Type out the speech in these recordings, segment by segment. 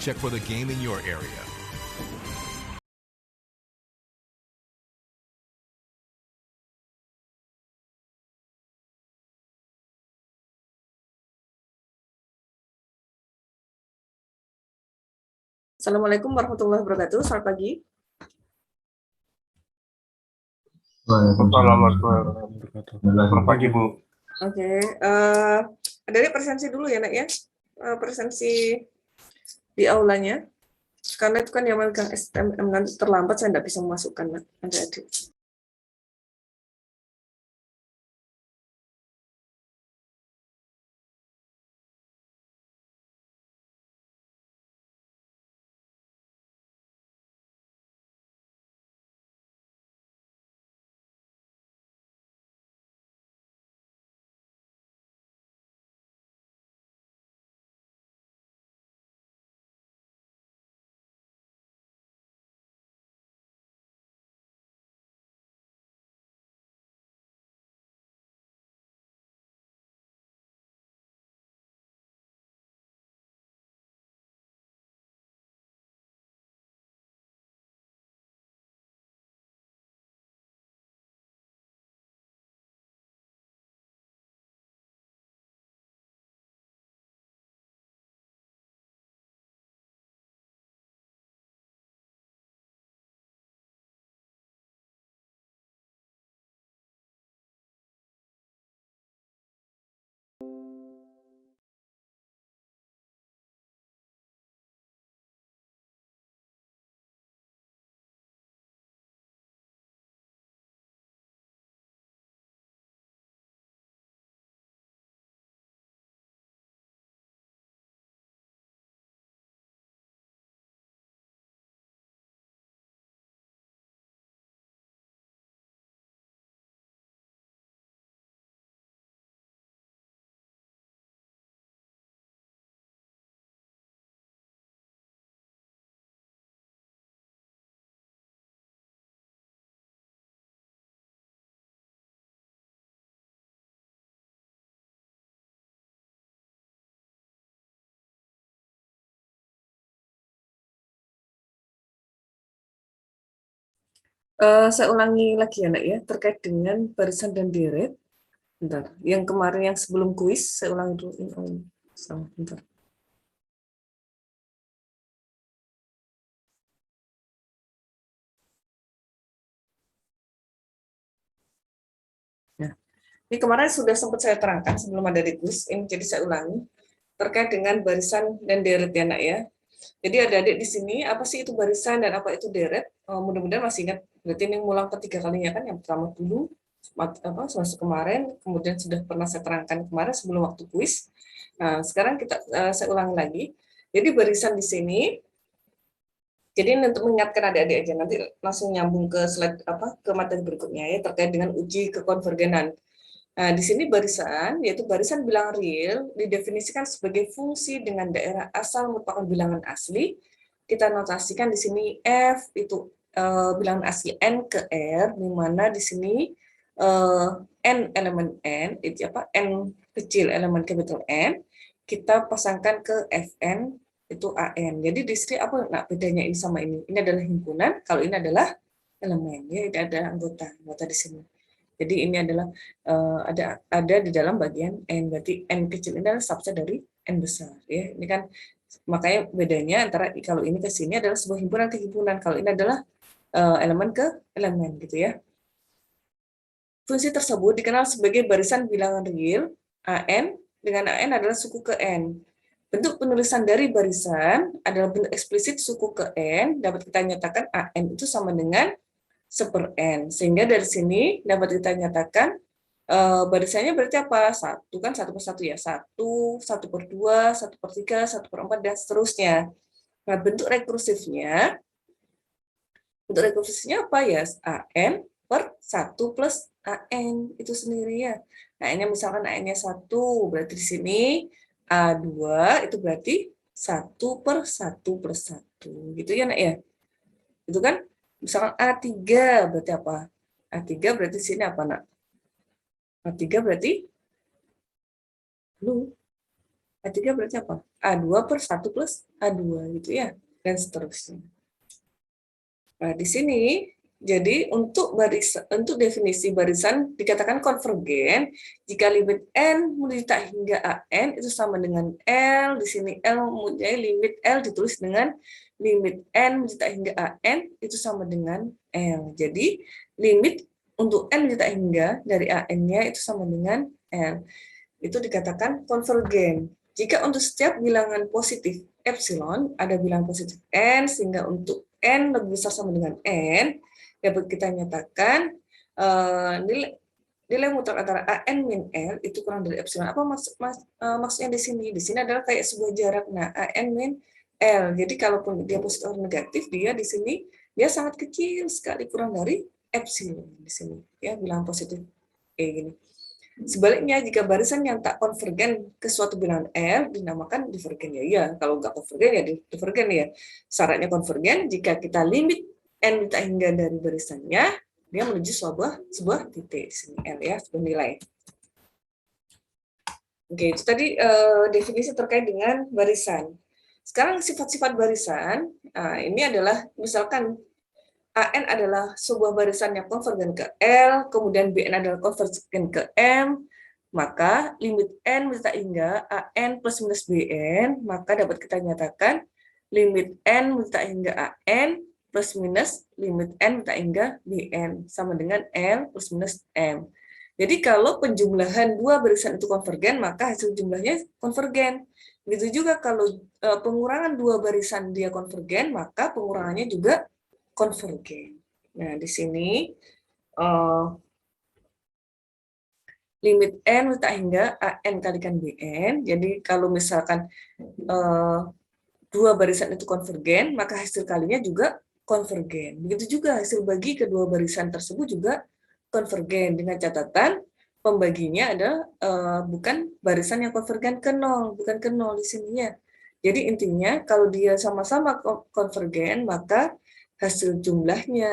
check for the game in your area. Assalamualaikum warahmatullahi wabarakatuh. Selamat pagi. Waalaikumsalam warahmatullahi wabarakatuh. Selamat pagi, Bu. Oke, ada presensi dulu ya, Nak ya. Presensi di aulanya. Karena itu kan yang memegang STMM, nanti terlambat saya tidak bisa memasukkan, Nak. Adik-adik. Saya ulangi lagi ya, Nak ya, terkait dengan barisan dan deret. Bentar, yang kemarin yang sebelum kuis, saya ulangi dulu. Bentar. Nah, ini kemarin sudah sempat saya terangkan sebelum ada di kuis, ini jadi saya ulangi terkait dengan barisan dan deret ya, Nak ya. Jadi adik-adik di sini, apa sih itu barisan dan apa itu deret? Mudah-mudahan masih ingat, berarti ini ngulang ketiga kalinya kan, yang pertama dulu, semester kemarin, kemudian sudah pernah saya terangkan kemarin sebelum waktu kuis. Nah, sekarang saya ulangi lagi. Jadi barisan di sini, jadi untuk mengingatkan adik-adik aja, nanti langsung nyambung ke slide ke materi berikutnya ya, terkait dengan uji kekonvergenan. Nah, di sini barisan, yaitu barisan bilangan real, didefinisikan sebagai fungsi dengan daerah asal merupakan bilangan asli. Kita notasikan di sini F itu bilangan asli N ke R, di mana di sini N elemen N, itu N kecil elemen capital N, kita pasangkan ke Fn, itu AN. Jadi di sini apa bedanya ini sama ini? Ini adalah himpunan, kalau ini adalah elemen, ya, ini ada anggota di sini. Jadi ini adalah ada di dalam bagian N, berarti N kecil ini adalah subset dari N besar. Ya. Ini kan makanya bedanya antara kalau ini ke sini adalah sebuah himpunan ke himpunan, kalau ini adalah elemen ke elemen gitu ya. Fungsi tersebut dikenal sebagai barisan bilangan real, AN, dengan AN adalah suku ke N. Bentuk penulisan dari barisan adalah bentuk eksplisit suku ke N, dapat kita nyatakan AN itu sama dengan 1 per N. Sehingga dari sini dapat kita nyatakan barisannya berarti apa? 1 kan 1 per 1 ya. 1, 1/2, 1/3, 1/4, dan seterusnya. Nah, bentuk rekursifnya apa ya? AN per 1 plus AN itu sendiri ya. Nah, ini misalkan AN-nya 1, berarti di sini A2 itu berarti 1 per 1 plus 1. Gitu ya, Nak ya? Itu kan? Misalkan A3 berarti apa? A3 berarti di sini apa, Nak? A3 berarti A3 berarti apa? A2 per 1 plus A2 gitu ya, dan seterusnya. Nah, di sini jadi untuk definisi barisan dikatakan konvergen jika limit n menuju tak hingga an itu sama dengan L. Di sini L mempunyai limit L ditulis dengan limit n menuju tak hingga an itu sama dengan L. Jadi limit untuk n menuju tak hingga dari an-nya itu sama dengan L. Itu dikatakan konvergen. Jika untuk setiap bilangan positif epsilon ada bilangan positif n, sehingga untuk n lebih besar sama dengan n, dapat kita nyatakan nilai mutlak antara an min l itu kurang dari epsilon. Apa maksudnya di sini? Di sini adalah kayak sebuah jarak. Nah, an min l. Jadi kalaupun dia positif atau negatif, dia di sini dia sangat kecil sekali, kurang dari epsilon di sini. Ya, bilangan positif kayak gini. Sebaliknya, jika barisan yang tak konvergen ke suatu bilangan L dinamakan divergen. Ya, kalau nggak konvergen ya divergen ya. Syaratnya konvergen jika kita limit N tak hingga dari barisannya, dia menuju sebuah titik di sini L ya, sebuah nilai. Oke, itu tadi definisi terkait dengan barisan. Sekarang sifat-sifat barisan, ini adalah misalkan AN adalah sebuah barisan yang konvergen ke L, kemudian BN adalah konvergen ke M, maka limit N bisa hingga AN plus minus BN, maka dapat kita nyatakan limit N bisa hingga AN plus minus limit N bisa hingga BN, sama dengan L plus minus M. Jadi kalau penjumlahan dua barisan itu konvergen, maka hasil jumlahnya konvergen. Begitu juga kalau pengurangan dua barisan dia konvergen, maka pengurangannya juga konvergen. Nah, di sini limit n tak hingga an kalikan bn. Jadi kalau misalkan dua barisan itu konvergen, maka hasil kalinya juga konvergen. Begitu juga hasil bagi kedua barisan tersebut juga konvergen, dengan catatan pembaginya ada bukan barisan yang konvergen ke nol, bukan ke nol di sininya. Jadi intinya kalau dia sama-sama konvergen, maka hasil jumlahnya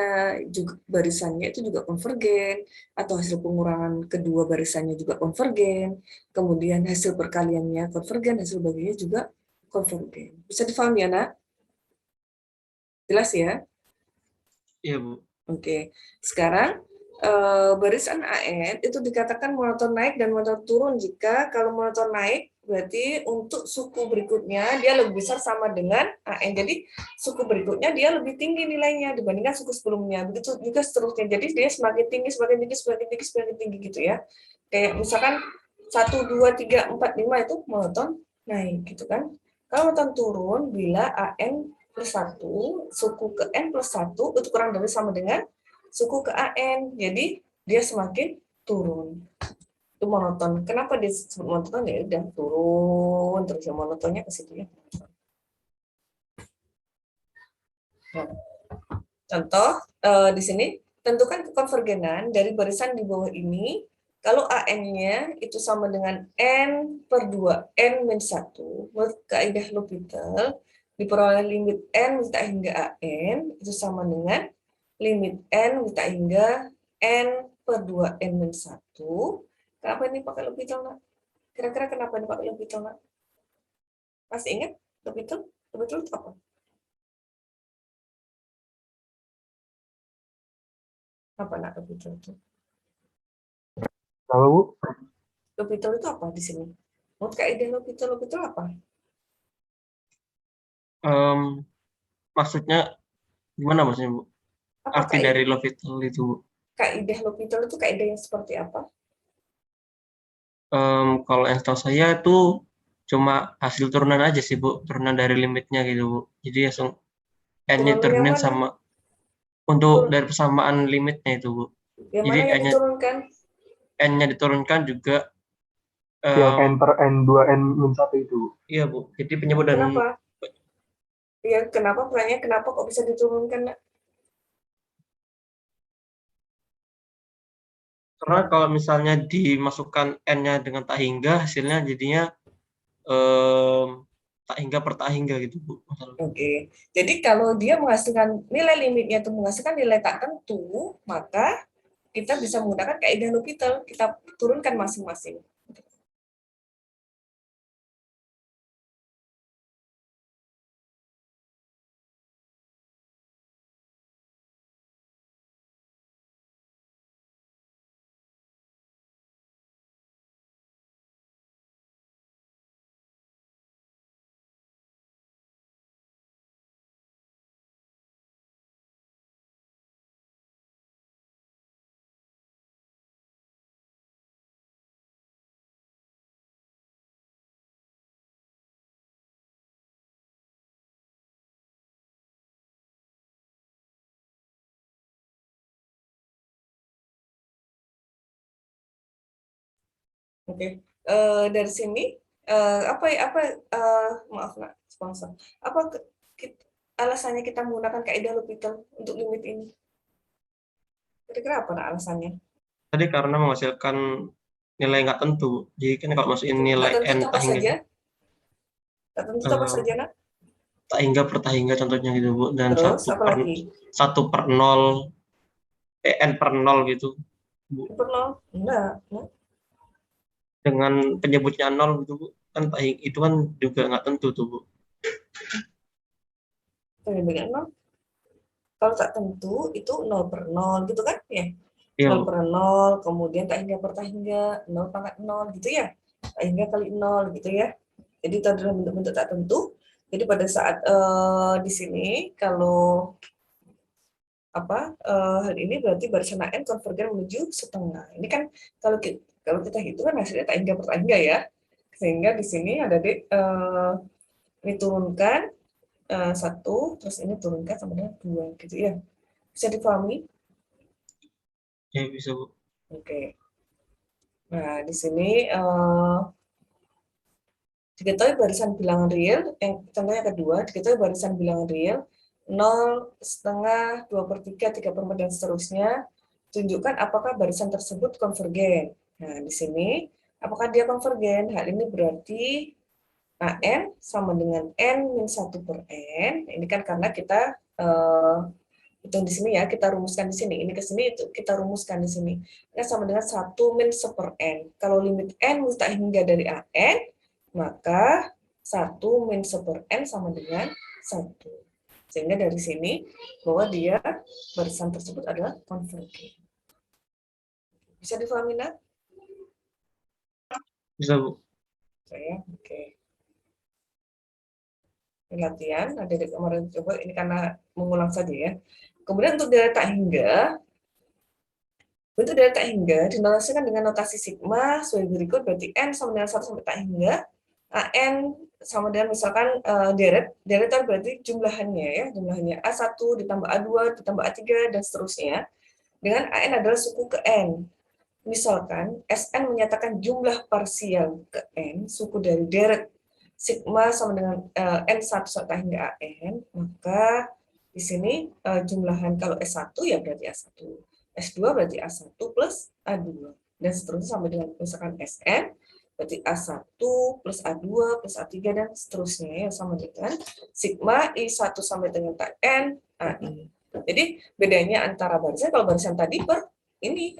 juga barisannya itu juga konvergen, atau hasil pengurangan kedua barisannya juga konvergen, kemudian hasil perkaliannya konvergen, hasil baginya juga konvergen. Bisa difahami ya, Nak? Jelas ya? Iya, Bu. Oke. Sekarang barisan AN itu dikatakan monoton naik dan monoton turun jika kalau monoton naik berarti untuk suku berikutnya dia lebih besar sama dengan AN. Jadi suku berikutnya dia lebih tinggi nilainya dibandingkan suku sebelumnya. Begitu juga seterusnya. Jadi dia semakin tinggi, semakin tinggi, semakin tinggi, semakin tinggi gitu ya. Kayak misalkan 1, 2, 3, 4, 5 itu monoton naik gitu kan. Kalau monoton turun bila AN plus 1, suku ke N plus 1 itu kurang dari sama dengan suku ke AN. Jadi dia semakin turun. Itu monoton. Kenapa disebut monoton? Ya udah turun terus ya, monotonnya ke situ ya. Nah, contoh di sini tentukan kekonvergenan dari barisan di bawah ini kalau AN-nya itu sama dengan N per 2 N min 1 menurut kaidah L'Hopital diperoleh limit N minta hingga AN itu sama dengan limit N minta hingga N per 2 N min 1. Kenapa ini pakai L'Hopital, Nak? Kira-kira kenapa ini pakai L'Hopital, Nak? Masih ingat L'Hopital? L'Hopital itu apa? Apa, Nak, L'Hopital itu? Kalau Bu, L'Hopital itu apa di sini? Menurut kaidah L'Hopital apa? maksudnya gimana maksudnya, Bu? Apa Arti dari love itu, Bu? kaidah L'Hopital itu kaidah yang seperti apa? Kalau yang setahu saya itu cuma hasil turunan aja sih, Bu. Turunan dari limitnya gitu, Bu. Jadi langsung N-nya Turun yang turunin mana? sama untuk Turun, dari persamaan limitnya itu, Bu. yang Jadi mana yang N-nya diturunkan? N-nya diturunkan juga Yang N per N2, N-1 itu. iya, Bu. Jadi penyebut dan Kenapa? Ya, kenapa? Pertanyaannya kenapa kok bisa diturunkan, Nak? karena kalau misalnya dimasukkan N-nya dengan tak hingga, hasilnya jadinya tak hingga per tak hingga gitu, Bu. Oke. Jadi kalau dia menghasilkan nilai limitnya itu menghasilkan nilai tak tentu, maka kita bisa menggunakan kaidah L'Hopital, kita turunkan masing-masing. Oke. Dari sini maaf nak sponsor. Alasannya kita menggunakan kaidah L'Hopital untuk limit ini? Kira-kira apa nak alasannya? Tadi karena menghasilkan nilai nggak tentu. Jadi kan kalau masukin Nggak nilai tentu n itu apa tak hingga saja? Nggak tentu itu apa saja nak? tak hingga per tak hingga contohnya gitu Bu, dan Terus apa lagi? 1/0 n per 0 gitu Bu. Per nol? Enggak. Dengan penyebutnya 0 gitu Bu, kan itu kan juga nggak tentu tuh Bu. Penyebutnya nol. Kalau tak tentu itu 0/0 gitu kan ya? Iya 0 Bu. per 0, kemudian tak hingga per tak hingga, 0 pangkat 0 gitu ya. Tak hingga kali 0 gitu ya. Jadi itu adalah bentuk-bentuk tak tentu. Jadi pada saat di sini kalau hal ini berarti barisan n konvergen menuju setengah. Ini kan kalau kita hitung kan hasilnya tak hingga per tak hingga ya. Sehingga di sini ada ini turunkan 1, terus ini turunkan sama dengan 2 gitu ya. Bisa dipahami? Ya bisa Bu. Oke. Nah, di sini diketahui barisan bilangan real, yang contohnya kedua, diketahui barisan bilangan real 0, setengah, 2/3, 3/4, dan seterusnya. Tunjukkan apakah barisan tersebut konvergen. Nah, di sini, apakah dia konvergen? Hal ini berarti AN sama dengan N min 1 per N. Ini kan karena kita hitung di sini ya, kita rumuskan di sini. Ini ke sini, itu kita rumuskan di sini. Ini sama dengan 1 min 1 per N. Kalau limit N tak hingga dari AN, maka 1 min 1 per N sama dengan 1. Sehingga dari sini, bahwa dia barisan tersebut adalah konvergen. Bisa difahami, nak? Bisa Bu. Saya, oke. Ini latihan, ada di kemarin coba, ini karena mengulang saja ya. Kemudian untuk deret tak hingga, untuk deret tak hingga dinotasikan dengan notasi sigma sebagai berikut, berarti N sama dengan 1 sampai tak hingga, AN sama dengan misalkan deret itu berarti jumlahannya ya, jumlahannya A1 ditambah A2 ditambah A3 dan seterusnya, dengan AN adalah suku ke N. Misalkan SN menyatakan jumlah parsial ke N, suku dari deret sigma sama dengan N1 sampai hingga AN, maka di sini jumlahan kalau S1 ya berarti A1, S2 berarti A1 plus A2, dan seterusnya sampai dengan misalkan SN berarti A1 plus A2 plus A3 dan seterusnya ya, sama dengan sigma I1 sampai dengan N AI. Jadi bedanya antara barisan, kalau barisan tadi ini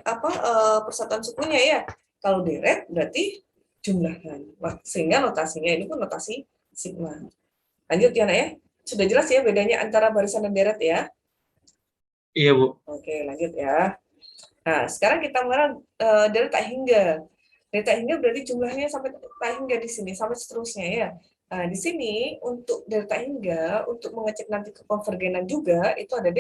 persatuan sukunya ya. Kalau deret berarti jumlahan. Sehingga notasinya ini pun notasi sigma. Lanjut ya, Nak ya. Sudah jelas ya bedanya antara barisan dan deret ya? Iya Bu. Oke, lanjut ya. Nah, sekarang kita mengenal deret tak hingga. Deret tak hingga berarti jumlahnya sampai tak hingga di sini, sampai seterusnya ya. Nah, di sini untuk deret tak hingga, untuk mengecek nanti kekonvergenan juga, itu ada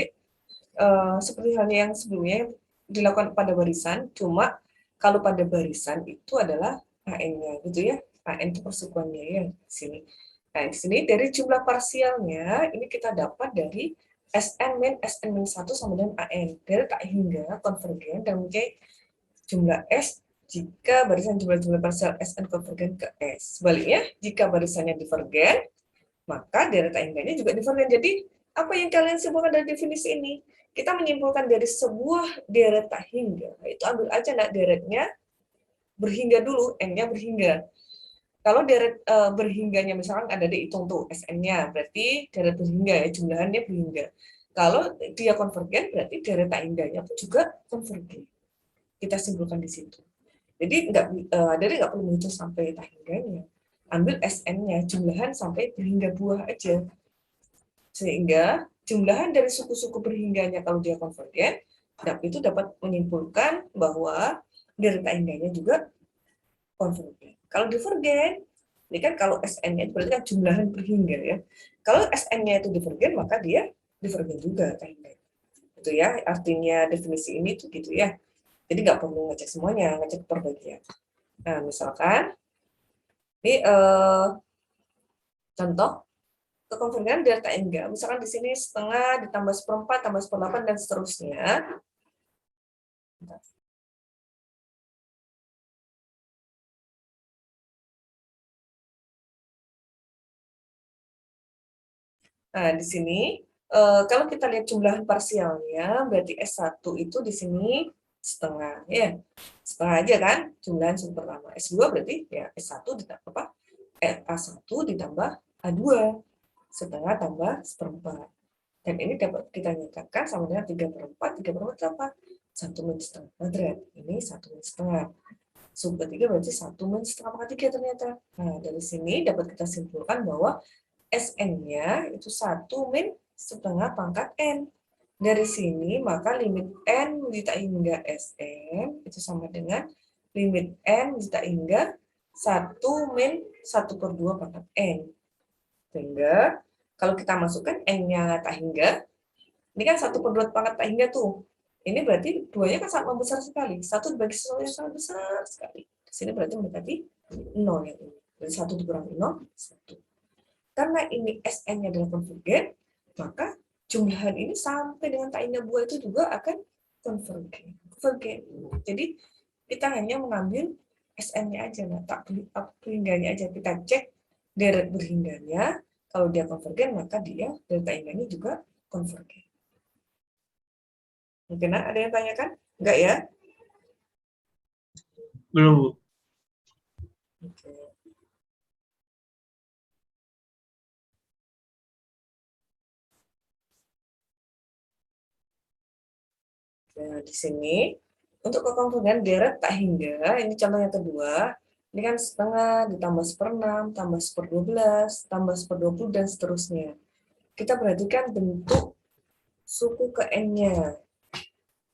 seperti halnya yang sebelumnya dilakukan pada barisan, cuma kalau pada barisan itu adalah AN-nya gitu ya. AN itu persukuannya ya di sini. Nah, di sini dari jumlah parsialnya ini kita dapat dari SN min 1 sama dengan AN. Dari tak hingga konvergen dan mempunyai jumlah S jika barisan jumlah parsial SN konvergen ke S. Sebaliknya, jika barisannya divergen, maka dari tak hingganya juga divergen. Jadi, apa yang kalian simpulkan dari definisi ini? Kita menyimpulkan dari sebuah deret tak hingga, itu ambil aja nak deretnya berhingga dulu, n-nya berhingga. Kalau deret berhingganya misalkan ada dihitung tuh SN-nya, berarti deret berhingga ya, jumlahannya berhingga. Kalau dia konvergen, berarti deret tak hingganya pun juga konvergen. Kita simpulkan di situ. Jadi deret nggak perlu menghitung sampai tak hingganya. Ambil SN-nya, jumlahan sampai berhingga buah aja. Sehingga jumlahan dari suku-suku berhingganya kalau dia konvergen, itu dapat menyimpulkan bahwa deret tak hingganya juga konvergen. Kalau divergen, ini kan kalau SN-nya berarti kan jumlahan berhingga ya. Kalau SN-nya itu divergen, maka dia divergen juga tak hingga. Itu ya, artinya definisi ini tuh gitu ya. Jadi nggak perlu ngecek semuanya, ngecek perbagian. Nah, misalkan ini contoh kekonvergenan deret tak hingga. Misalkan di sini setengah ditambah 1/4 tambah 1/8 dan seterusnya. Nah, di sini kalau kita lihat jumlah parsialnya, berarti S1 itu di sini setengah, ya. Setengah aja kan, jumlahan sumber pertama. S2 berarti ya S1 ditambah apa? A1 ditambah A2, setengah tambah seperempat. Dan ini dapat kita nyatakan sama dengan 3/4. 3/4 itu apa? 1/setengah kuadrat. Ini 1/setengah. Sub ketiga berarti 1/setengah pangkat 3 ternyata. Nah, dari sini dapat kita simpulkan bahwa Sn-nya itu 1/setengah pangkat N. Dari sini, maka limit N ditambah hingga Sn itu sama dengan limit N ditambah hingga 1/1/2 pangkat N. Sehingga, kalau kita masukkan N-nya tak hingga, ini kan 1/2 pangkat tak hingga tuh. Ini berarti duanya kan sangat besar sekali. 1 dibagi 1 yang sangat besar sekali. Di sini berarti mendekati 0 yang ini. Jadi 1 dikurangi 0, 1. Karena ini Sn-nya adalah konvergen, maka jumlahan ini sampai dengan tak hingga buah itu juga akan konvergen. Jadi kita hanya mengambil Sn-nya aja, nah, tak berhingganya aja. Kita cek deret berhingganya. Kalau dia konvergen, maka dia deret tak hingganya juga konvergen. Mungkin ada yang tanyakan? Enggak ya? Belum, Bu. Oke. Nah, di sini untuk kekonvergen deret tak hingga, ini contoh yang kedua. Ini kan setengah ditambah 1/6, tambah 1/12, tambah 1/20 dan seterusnya. Kita perhatikan bentuk suku ke N-nya.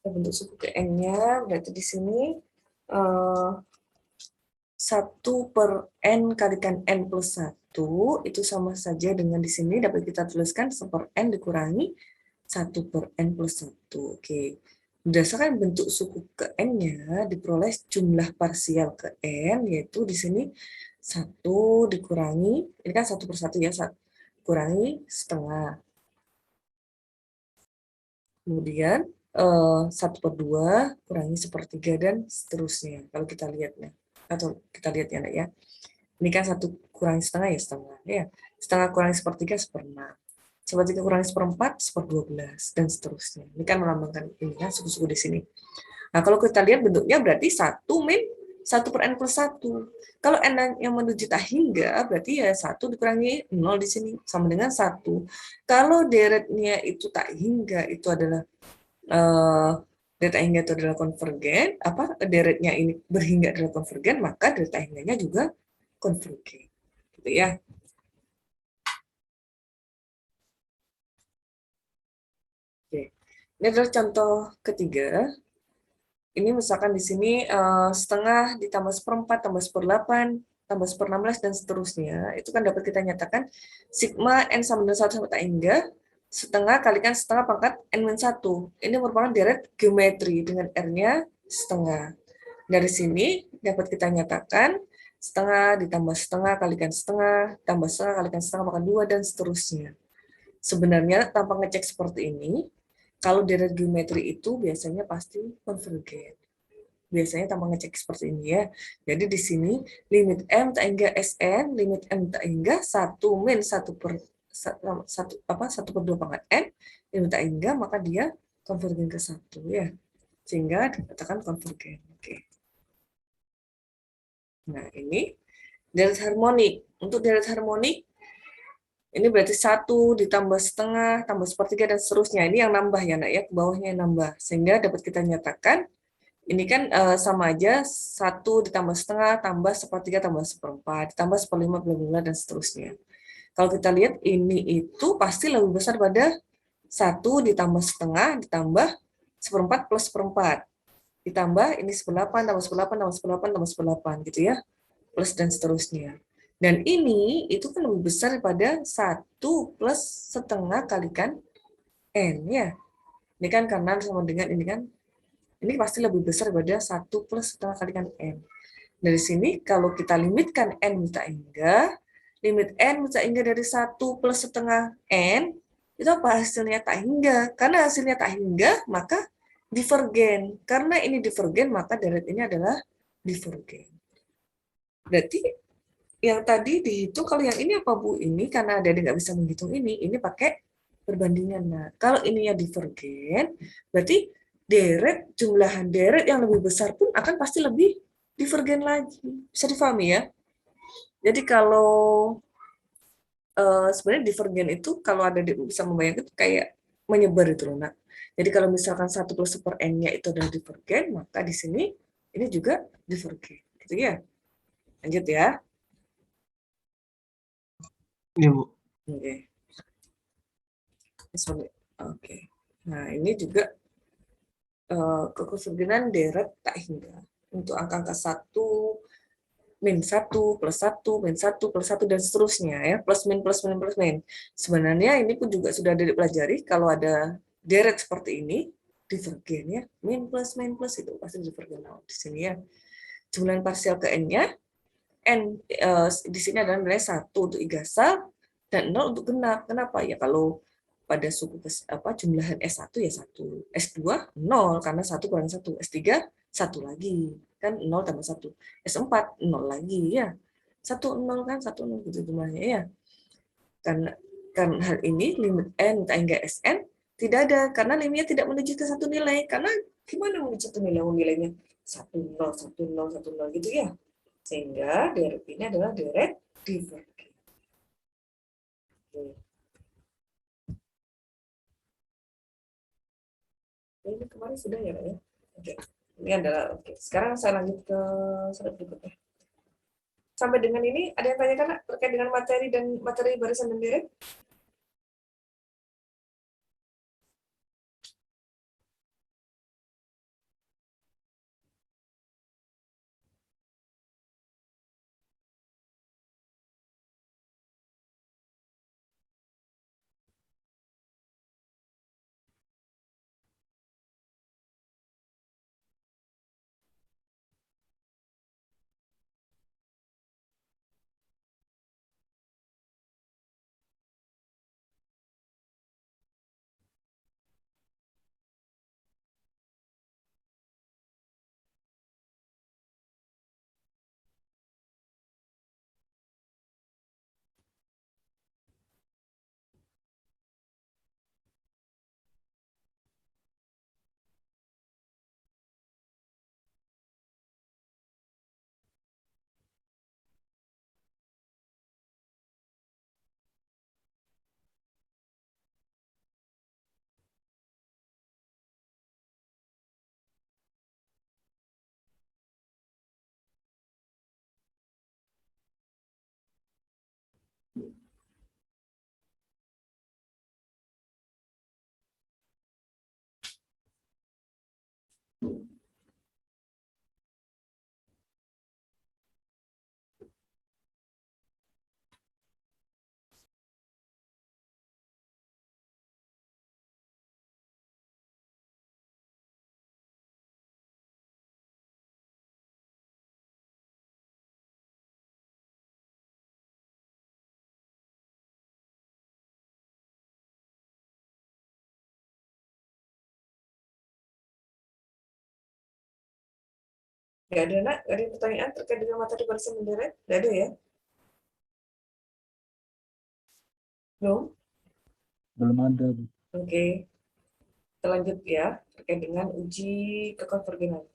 Bentuk suku ke N-nya berarti di sini 1/N kalikan N plus 1 itu sama saja dengan di sini dapat kita tuliskan 1/N dikurangi 1/N plus 1. Oke. Berdasarkan bentuk suku ke N-nya diperoleh jumlah parsial ke N, yaitu di sini 1 dikurangi, ini kan 1/1 ya, kurangi setengah. Kemudian 1/2 kurangi 1/3 dan seterusnya. Kalau kita lihatnya, atau kita lihat ya, ya. Ini kan 1 kurangi setengah ya setengah. Ya. Setengah kurangi 1/3, 1/6. 1/3 kurangi 1/4, 1/12, dan seterusnya. Ini kan melambangkan ini kan suku-suku di sini. Nah, kalau kita lihat bentuknya berarti 1/N plus 1. Kalau N yang menuju tak hingga, berarti ya 1 dikurangi 0 di sini, sama dengan 1. Kalau deretnya itu tak hingga, itu adalah deret tak hingga itu adalah konvergen, deretnya ini berhingga adalah konvergen, maka deret tak hingganya juga konvergen. Gitu ya. Oke. Ini adalah contoh ketiga. Ini misalkan di sini setengah ditambah 1/4 tambah 1/8 tambah 1/16 dan seterusnya. Itu kan dapat kita nyatakan sigma N sama dengan 1 sampai tak hingga setengah kalikan setengah pangkat N-1. Ini merupakan deret geometri dengan R-nya setengah. Dari sini dapat kita nyatakan setengah ditambah setengah kalikan setengah tambah setengah kalikan setengah pangkat 2 dan seterusnya. Sebenarnya tanpa ngecek seperti ini, kalau deret geometri itu biasanya pasti konvergen. Biasanya tanpa ngecek seperti ini ya. Jadi di sini limit M tak hingga Sn, limit M tak hingga 1 min 1/2 pangkat N, limit tak hingga, maka dia konvergen ke 1 ya. Sehingga dikatakan konvergen. Oke. Nah, ini deret harmonik. Untuk deret harmonik ini berarti 1 ditambah setengah, tambah 1/3 dan seterusnya. Ini yang nambah ya, Nak ya, ke bawahnya yang nambah. Sehingga dapat kita nyatakan, ini kan sama aja, 1 ditambah setengah, tambah 1/3, tambah 1/4, tambah 1/5, bla dan seterusnya. Kalau kita lihat, ini itu pasti lebih besar pada 1 ditambah setengah, ditambah 1/4 plus 1/4. Ditambah ini 1/8, tambah 1/8, tambah 1/8, tambah 1/8, gitu ya. Plus dan seterusnya. Dan ini itu kan lebih besar daripada 1 plus setengah kalikan N ya. Ini kan karena sama dengan ini kan, ini pasti lebih besar daripada 1 plus setengah kalikan N. Dari sini kalau kita limitkan N tak hingga, limit N tak hingga dari 1 plus setengah N, itu apa hasilnya tak hingga? Karena hasilnya tak hingga, maka divergen. Karena ini divergen, maka deret ini adalah divergen. Berarti yang tadi dihitung, kalau yang ini apa Bu? Ini karena ada nggak bisa menghitung ini pakai perbandingan. Nah, kalau ininya divergen, berarti jumlahan deret yang lebih besar pun akan pasti lebih divergen lagi. Bisa difahami ya? Jadi kalau sebenarnya divergen itu kalau ada bisa membayangkan itu kayak menyebar itu loh, Nak. Jadi kalau misalkan 1+1/n-nya itu adalah divergen, maka di sini ini juga divergen. Gitu ya. Lanjut ya. Iya, Bu. Oke. Oke. Nah, ini juga kekonvergenan deret tak hingga. Untuk angka-angka 1, min 1, plus 1, min 1, plus 1, dan seterusnya ya. Plus min, plus min, plus min. Sebenarnya ini pun juga sudah dipelajari kalau ada deret seperti ini, divergen ya. Min plus itu pasti divergen. Nah, di sini ya. Jumlahan parsial ke n-nya, n di sini adalah nilai 1 untuk igasal dan 0 untuk genap. Kenapa? Ya kalau pada suku jumlahan S1 ya 1, S2 0 karena 1 kurang 1, S3 1 lagi. Kan 0 tambah 1. S4 0 lagi ya. 1 0 kan 1 0 gitu jumlahnya ya. Karena hal ini limit n tak hingga Sn tidak ada karena limitnya tidak menuju ke satu nilai. Karena gimana menuju satu nilai? Nilainya 1 0 1 0 1 0 gitu ya. Sehingga deret ini adalah deret divergen. Ini kemarin sudah ya, ya. Oke. Ini adalah oke. Sekarang saya lanjut ke slide berikutnya. Sampai dengan ini ada yang tanyakan terkait dengan materi dan materi barisan dan deret? Nggak ada, nak? Nggak ada pertanyaan terkait dengan materi barisan dan deret? Nggak ada ya? Belum? Belum ada, Bu. Oke. Kita lanjut ya terkait dengan uji kekonvergenan.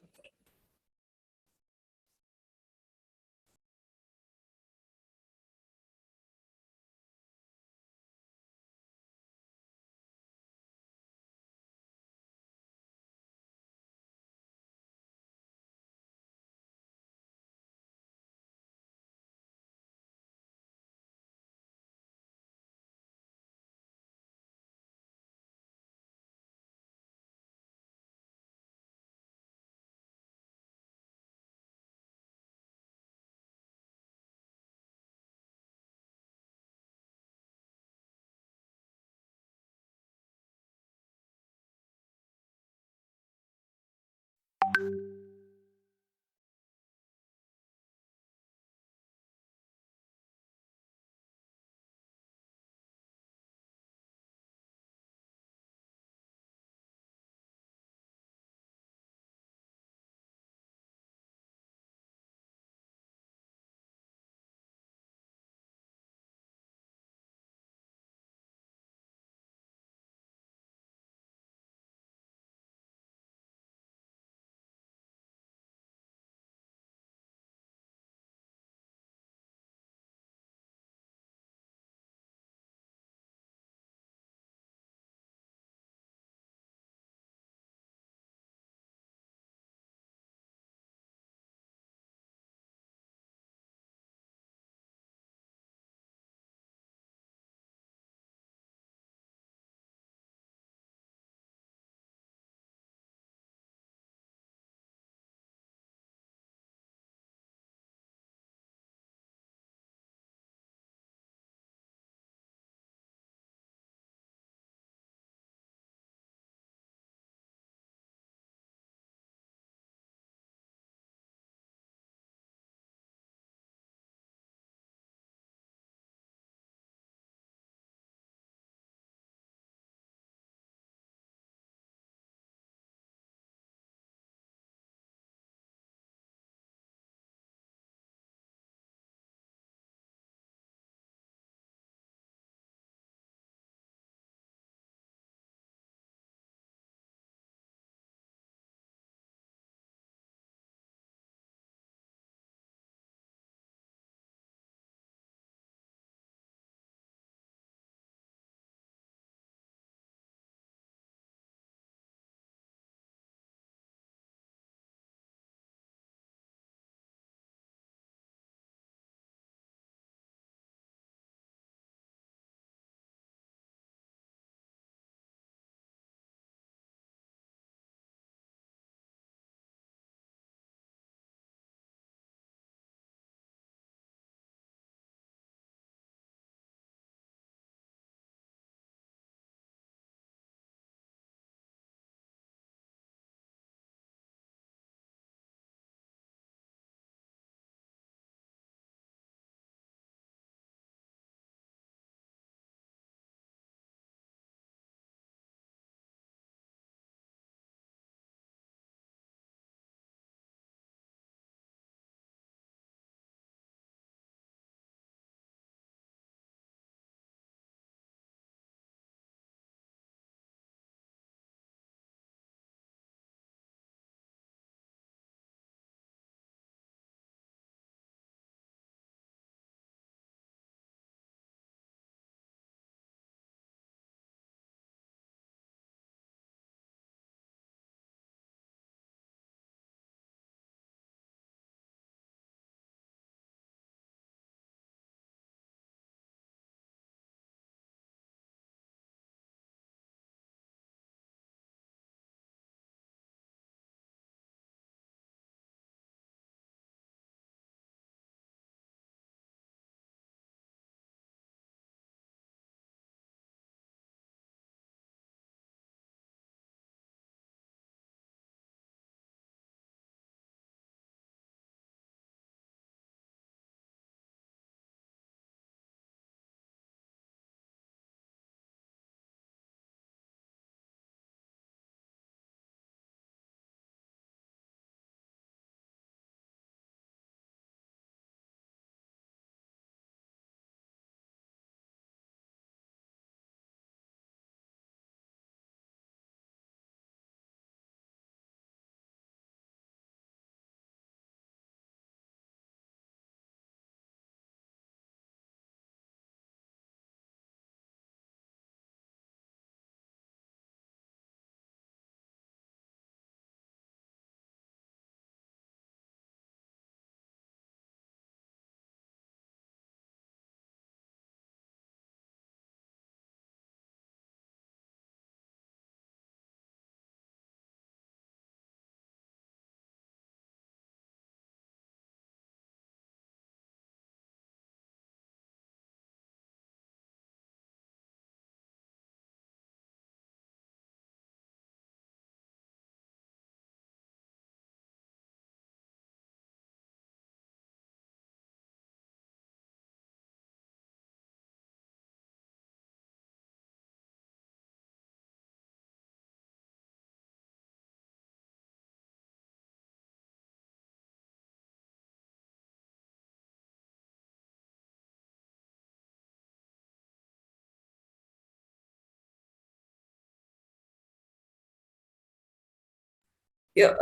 Yuk,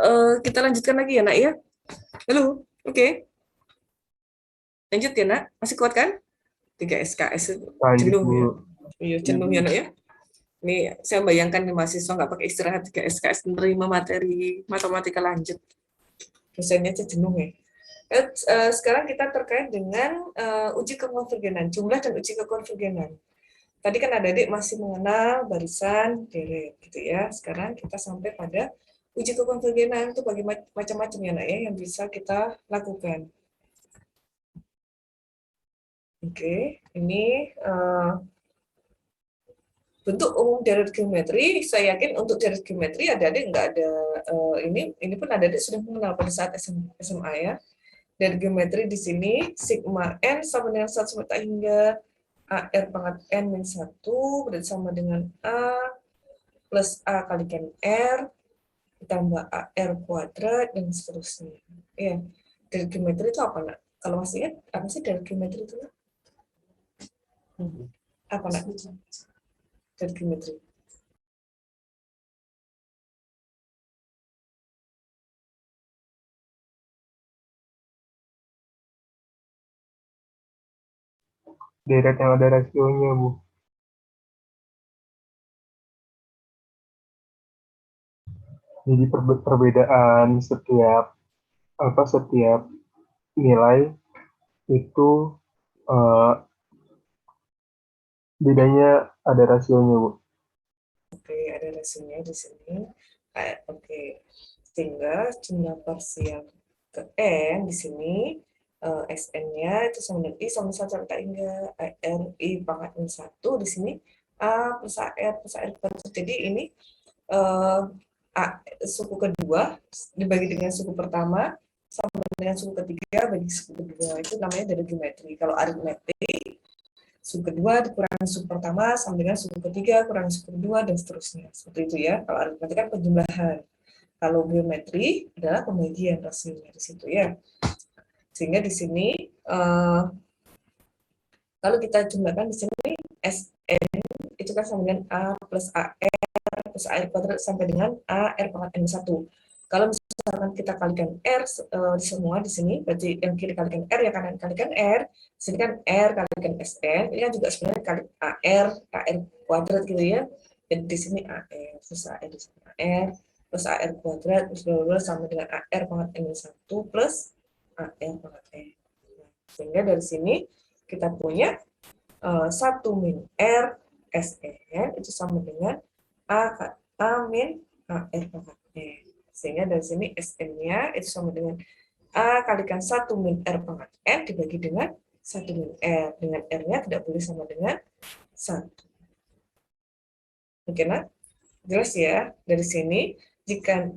kita lanjutkan lagi ya, Nak ya. Halo, oke. Lanjut ya, Nak. Masih kuat kan? 3 SKS itu Lanjut jenuh Bu. ya. Iya, jenuh ya, Nak ya. Ini saya bayangkan nih mahasiswa nggak pakai istirahat 3 SKS menerima materi matematika lanjut. Dosennya aja jenuh ya. Sekarang kita terkait dengan uji kekonvergenan, jumlah dan uji kekonvergenan. Tadi kan adik-adik masih mengenal barisan, deret, gitu ya. Sekarang kita sampai pada uji kekonvergenan itu bagi macam-macam ya, Nak ya, yang bisa kita lakukan. Oke, ini bentuk umum deret geometri. Saya yakin untuk deret geometri adik-adik nggak ada ini pun adik-adik sudah mengenal pada saat SMA ya. Deret geometri di sini sigma n sama dengan 1 sampai tak hingga AR pangkat N min 1 berarti sama dengan A plus A kalikan R ditambah AR kuadrat dan seterusnya. Ya, dari geometri itu apa, Nak? Kalau masih ingat, apa sih dari geometri itu, Nak? Apa, Nak? Dari geometri. Deret yang ada rasionya Bu. Jadi perbedaan setiap nilai itu eh, bedanya ada rasionya Bu. Oke, ada rasionya di sini. Oke, sehingga jumlah parsial ke N di sini SN-nya itu sama dengan I sama 1 sampai hingga R I pangkat N 1 di sini A plus AR plus AR kuadrat. Jadi ini eh, suku kedua dibagi dengan suku pertama sama dengan suku ketiga bagi suku kedua. Itu namanya dari geometri. Kalau aritmetik suku kedua dikurangi suku pertama sama dengan suku ketiga kurangi suku kedua dan seterusnya. Seperti itu ya. Kalau aritmetik kan penjumlahan. Kalau geometri adalah pembagian rasionya di situ ya. Sehingga di sini kalau kita jumlahkan di sini SN itu kan sama dengan A plus AR plus AR kuadrat sampai dengan AR pangkat N1. Kalau misalkan kita kalikan R semua di sini, berarti yang kiri kalikan R, yang kanan kalikan R, di sini kan R kalikan SN, ini kan juga sebenarnya kali AR kuadrat gitu ya. Jadi di sini AR, terus AR, di sini AR, plus AR kuadrat, terus sama dengan AR pangkat N1 plus AR pangkat N. Sehingga dari sini kita punya 1 min R SN itu sama dengan A min AR pangkat N. Sehingga dari sini SN-nya itu sama dengan A kalikan 1 min R pangkat N dibagi dengan 1 min R. Dengan R-nya tidak boleh sama dengan 1. Oke, nah? Jelas ya? Dari sini, jika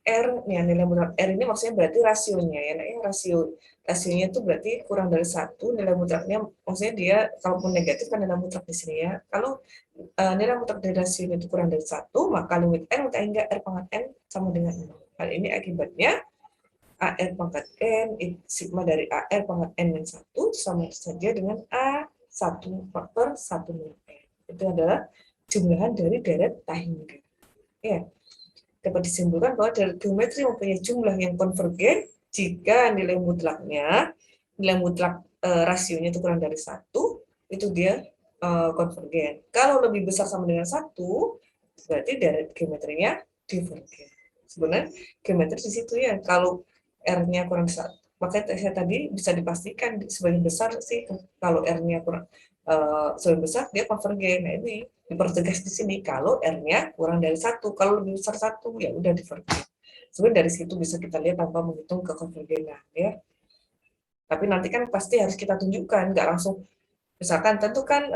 R, ya, nilai mutlak R ini maksudnya berarti rasionya ya. Nah, rasionya itu berarti kurang dari 1, nilai mutlaknya maksudnya dia kalaupun negatif kan nilai mutlak di sini ya. Kalau nilai mutlak dari rasionya itu kurang dari 1, maka limit R hingga R pangkat N sama dengan 0. Hal ini akibatnya AR pangkat N, sigma dari AR pangkat N min 1 sama saja dengan A1 faktor 1 min N. Itu adalah jumlahan dari deret tak hingga. Ya, dapat disimpulkan bahwa deret geometri mempunyai jumlah yang konvergen jika nilai mutlak rasionya itu kurang dari 1, itu dia konvergen. Kalau lebih besar sama dengan 1, berarti deret geometrinya divergen. Sebenarnya geometri di situ ya, kalau R-nya kurang besar. Makanya saya tadi bisa dipastikan sebagian besar sih kalau R-nya kurang sebagian besar dia konvergen. Nah, ini dipertegas di sini kalau R-nya kurang dari 1, kalau lebih besar 1 ya udah divergen. Sebenarnya dari situ bisa kita lihat tanpa menghitung kekonvergenan ya. Tapi nanti kan pasti harus kita tunjukkan, nggak langsung misalkan tentukan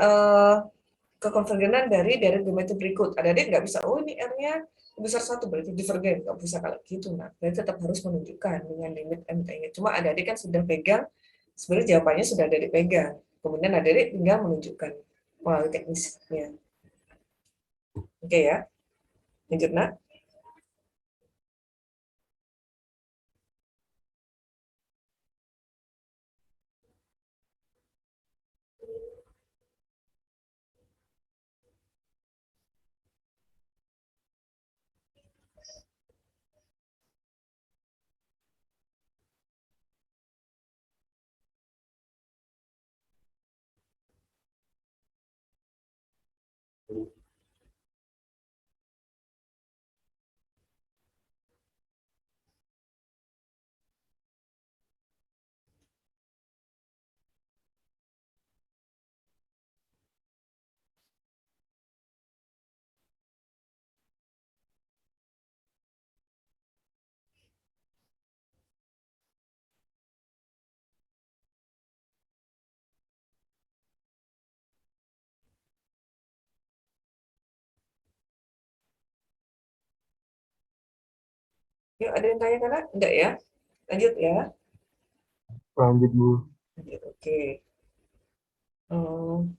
kekonvergenan dari geometri berikut. Ada nggak bisa, oh ini R-nya besar 1 berarti divergen, nggak bisa kalau gitu. Nah, berarti tetap harus menunjukkan dengan limit MT-nya. Cuma adik-adik kan sudah pegang, sebenarnya jawabannya sudah adik pegang. Kemudian adik tinggal menunjukkan melalui teknisnya. Oke ya, lanjut nak. Yuk, ada yang tanya karena? Enggak ya? Lanjut ya. Lanjut, Bu. Lanjut, oke. Hmm,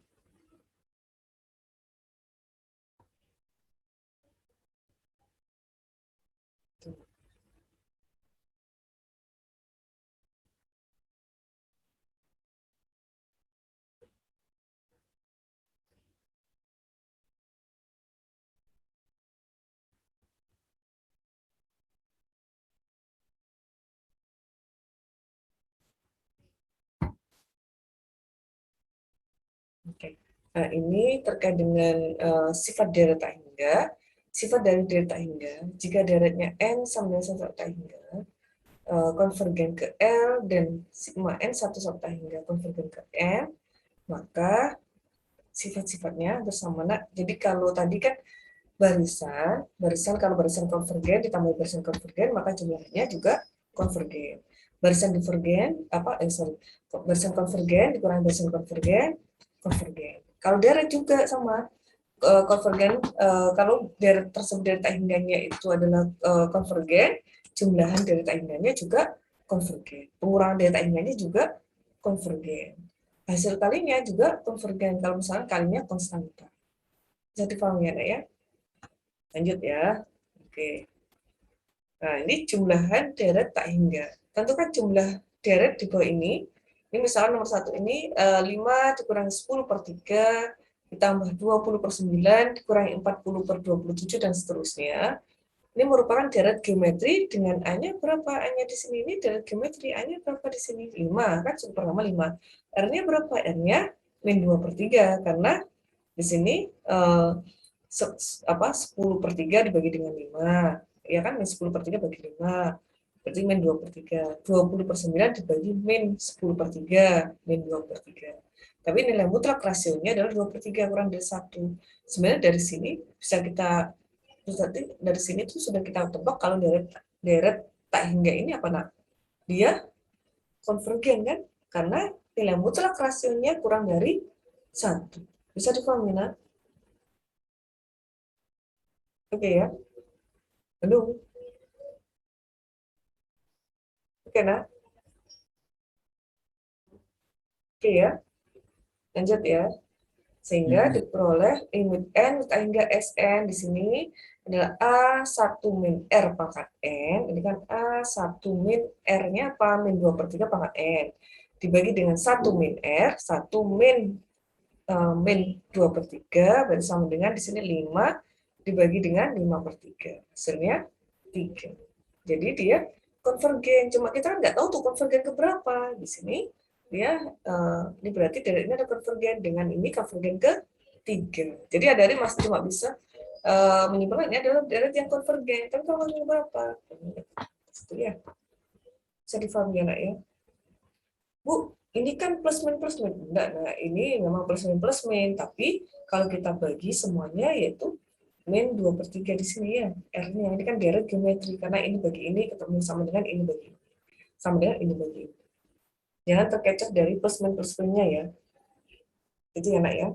Oke. Nah, ini terkait dengan sifat deret tak hingga. Sifat dari deret tak hingga, jika deretnya n sama dengan 1 sampai tak hingga, konvergen ke L dan sigma n 1 sampai tak hingga konvergen ke M, maka sifat-sifatnya bersama. Nah, jadi kalau tadi kan barisan kalau barisan konvergen ditambah barisan konvergen, maka jumlahnya juga konvergen. Barisan divergen, barisan konvergen dikurangi barisan konvergen, konvergen. Kalau deret juga sama, konvergen, kalau deret tersebut deret tak hingganya itu adalah konvergen, jumlahan deret tak hingganya juga konvergen. Pengurangan deret tak hingganya juga konvergen. Hasil kalinya juga konvergen kalau misalnya kalinya konstanta. Bisa dipahami ya? Lanjut ya. Oke. Nah, ini jumlahan deret tak hingga. Tentukan jumlah deret di bawah ini. Ini misalnya nomor 1 ini 5 dikurangi 10 per 3 ditambah 20 per 9 dikurangi 40 per 27 dan seterusnya. Ini merupakan deret geometri dengan A-nya berapa? A-nya di sini ini deret geometri. A-nya berapa di sini? 5, kan super pertama 5. R-nya berapa? R-nya min 2 per 3 karena di sini 10 per 3 dibagi dengan 5. Ya kan, min 10 per 3 bagi 5. Berarti min 2 per 3. 20 per 9 dibagi min 10 per 3. Min 2 per 3. Tapi nilai mutlak rasionya adalah 2 per 3 kurang dari 1. Sebenarnya dari sini bisa kita, dari sini tuh sudah kita tebak kalau deret tak hingga ini apa nak? Dia konvergen kan? Karena nilai mutlak rasionya kurang dari 1. Bisa dipahami nak? Oke ya. Belum. Oke nah. Oke ya. Lanjut ya. Sehingga diperoleh limit n hingga Sn di sini adalah A1 min R pangkat N. Ini kan A1 min R-nya apa? Min 2 per 3 pangkat N. Dibagi dengan 1 min R, 1 min 2 per 3, berarti sama dengan di sini 5 dibagi dengan 5 per 3. Hasilnya 3. Jadi dia konvergen. Cuma kita kan nggak tahu tuh konvergen ke berapa. Di sini dia ini berarti dari ini ada konvergen dengan ini konvergen ke 3. Jadi adik masih cuma bisa menyimpulkan ini adalah deret yang konvergen. Tapi konvergen berapa? Itu ya. Bisa difahami ya, nak ya. Bu, ini kan plus min plus min. Enggak, nah ini memang plus min, tapi kalau kita bagi semuanya yaitu min 2 per 3 di sini ya. R-nya ini kan deret geometri karena ini bagi ini ketemu sama dengan ini bagi ini. Sama dengan ini bagi ini. Jangan terkecoh dari plus minnya ya. Itu ya, nak ya.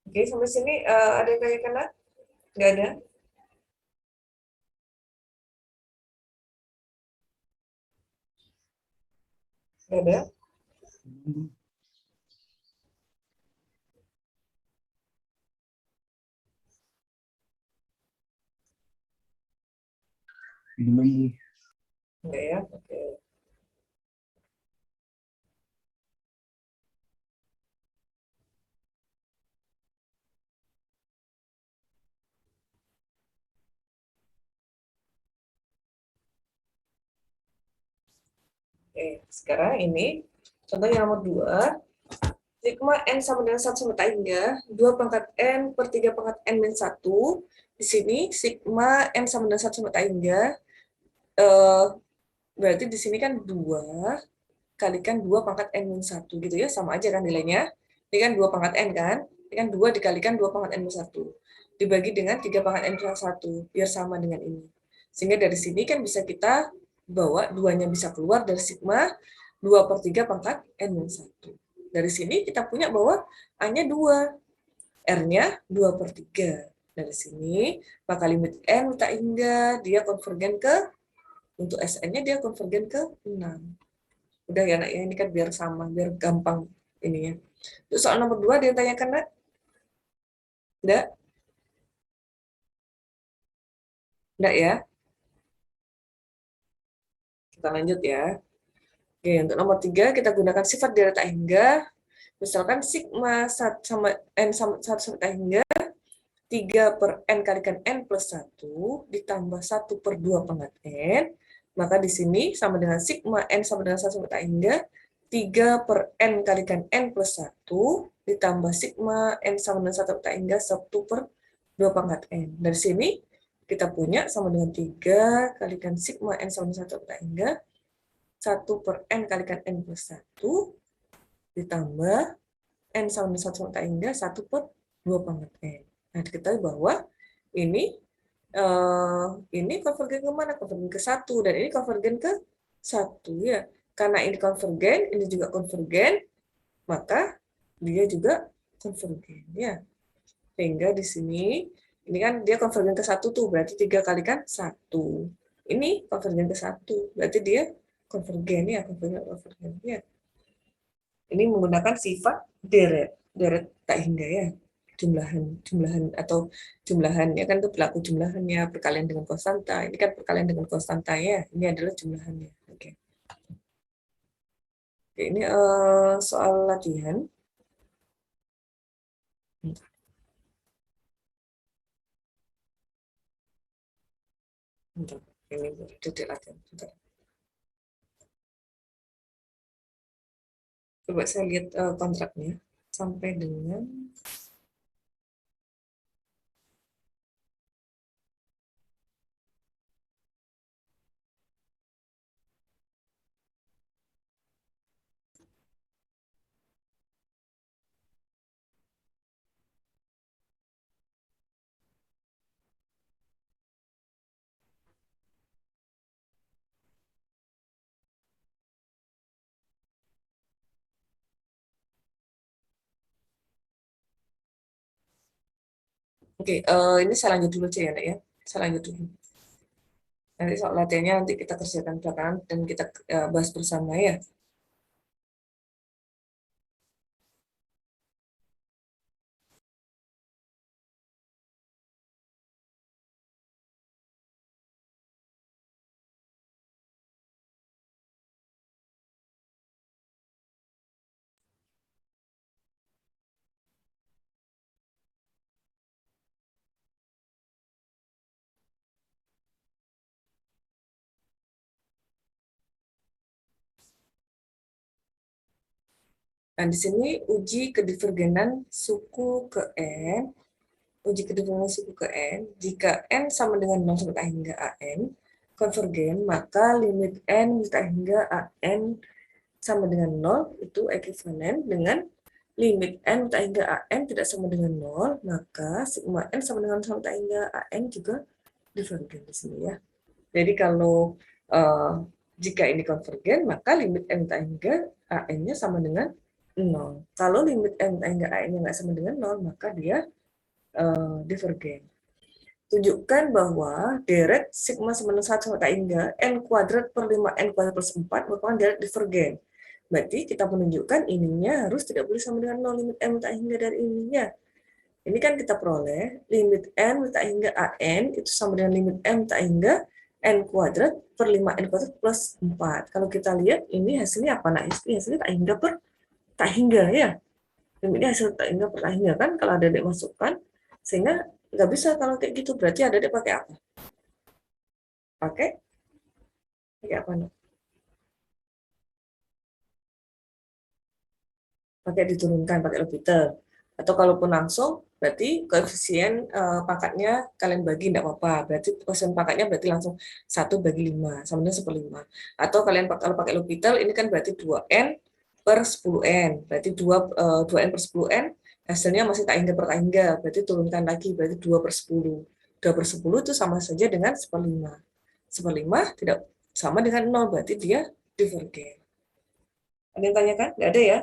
Oke, sampai sini ada yang tanya kena? Nggak ada? Nggak ada? Belum. Nggak ya? Oke. Oke, sekarang ini contoh yang nomor 2. Sigma N sama dengan 1 sampai tak hingga 2 pangkat N per 3 pangkat N min 1. Di sini sigma N sama dengan 1 sampai tak hingga, berarti di sini kan 2 kalikan 2 pangkat N min 1 gitu ya, sama aja kan nilainya. Ini kan 2 pangkat N kan, ini kan 2 dikalikan 2 pangkat N min 1. Dibagi dengan 3 pangkat N plus 1, biar sama dengan ini. Sehingga dari sini kan bisa kita bawa 2-nya bisa keluar dari sigma 2 per 3 pangkat N min 1. Dari sini kita punya bahwa A-nya 2, R-nya 2 per 3. Dari sini, maka limit N tak hingga dia konvergen ke, untuk Sn-nya dia konvergen ke 6. Udah ya nak ya, ini kan biar sama, biar gampang ininya. Terus soal nomor 2 dia tanyakan nak? Enggak? Enggak ya? Kita lanjut ya. Oke, untuk nomor 3 kita gunakan sifat deret tak hingga. Misalkan sigma 1 sama N sama 1 sampai tak hingga 3 per N kalikan N plus 1 ditambah 1 per 2 pangkat N, maka di sini sama dengan sigma N sama dengan 1 sampai tak hingga 3 per N kalikan N plus 1 ditambah sigma N sama dengan 1 sampai tak hingga 1 per 2 pangkat N. Dari sini kita punya sama dengan 3 kalikan sigma N sama dengan 1 sampai tak hingga 1 per N kalikan N plus 1 ditambah N sama dengan 1 sampai tak hingga 1 per 2 pangkat N. Nah, diketahui bahwa ini konvergen ke mana? Konvergen ke 1, dan ini konvergen ke 1 ya. Karena ini konvergen, ini juga konvergen, maka dia juga konvergen ya. Sehingga di sini ini kan dia konvergen ke 1 tuh, berarti 3 kalikan 1. Ini konvergen ke 1, berarti dia konvergen ya, konvergen ya. Ini menggunakan sifat deret tak hingga ya. Jumlahan atau jumlahan ya kan itu pelaku jumlahannya, perkalian dengan konstanta. Ini kan perkalian dengan konstanta ya. Ini adalah jumlahannya. Oke. Oke, ini soal latihan. Bentar. Ini titik latihan. Bentar. Coba saya lihat kontraknya sampai dengan oke, ini saya lanjut dulu aja ya, Nak ya. Saya lanjut dulu. Nanti soal latihannya nanti kita kerjakan belakangan dan kita bahas bersama ya. Nah, di sini uji kedivergenan suku ke N, uji kedivergenan suku ke N, jika N sama dengan 0 sampai hingga AN, konvergen, maka limit N sampai hingga AN sama dengan 0, itu ekuivalen dengan limit N sampai hingga AN tidak sama dengan 0, maka sigma N sama dengan 0 sampai hingga AN juga divergen di sini ya. Jadi kalau jika ini konvergen, maka limit N sampai hingga AN-nya sama dengan 0. Kalau limit N hingga AN-nya nggak sama dengan 0, maka dia divergen. Tunjukkan bahwa deret sigma sama dengan 1 sampai hingga N kuadrat per 5N kuadrat plus 4 merupakan deret divergen. Berarti kita menunjukkan ininya harus tidak boleh sama dengan 0, limit N tak hingga dari ininya. Ini kan kita peroleh limit N tak hingga AN itu sama dengan limit M tak hingga N kuadrat per 5N kuadrat plus 4. Kalau kita lihat ini hasilnya apa? Nah, ini hasilnya tak hingga per tak hingga ya. Limitnya hasil tak hingga per tak hingga kan kalau ada adik masukkan. Sehingga nggak bisa kalau kayak gitu. Berarti ada adik pakai apa? Pakai apa? pakai diturunkan pakai L'Hopital. Atau kalaupun langsung, berarti koefisien pangkatnya kalian bagi tidak apa-apa. Berarti koefisien pangkatnya berarti langsung 1/5 sama dengan 1/5. Atau kalian kalau pakai L'Hopital ini kan berarti 2n per 10n. Berarti 2n per 10n hasilnya masih tak hingga per tak hingga. Berarti turunkan lagi berarti 2/10. 2/10 itu sama saja dengan 1/5. 1/5 tidak sama dengan 0, berarti dia divergen. Ada yang tanyakan? Nggak ada ya?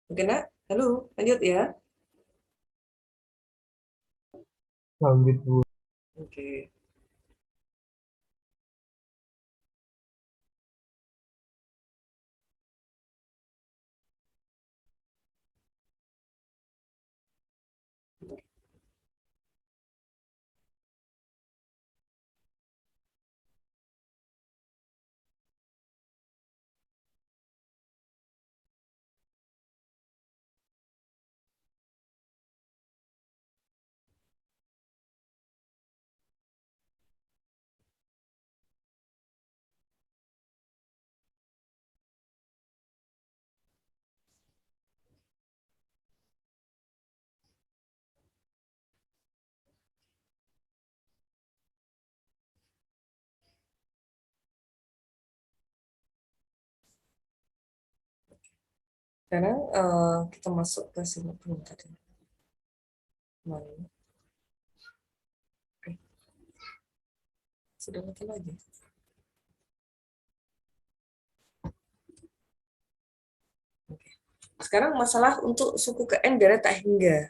Oke, nak? Halo, lanjut ya. Lanjut, Bu. Oke. Sekarang kita masuk ke sini belum tadi. Mana? Oke. Sudah mati lagi. Oke. Sekarang masalah untuk suku ke N deret tak hingga.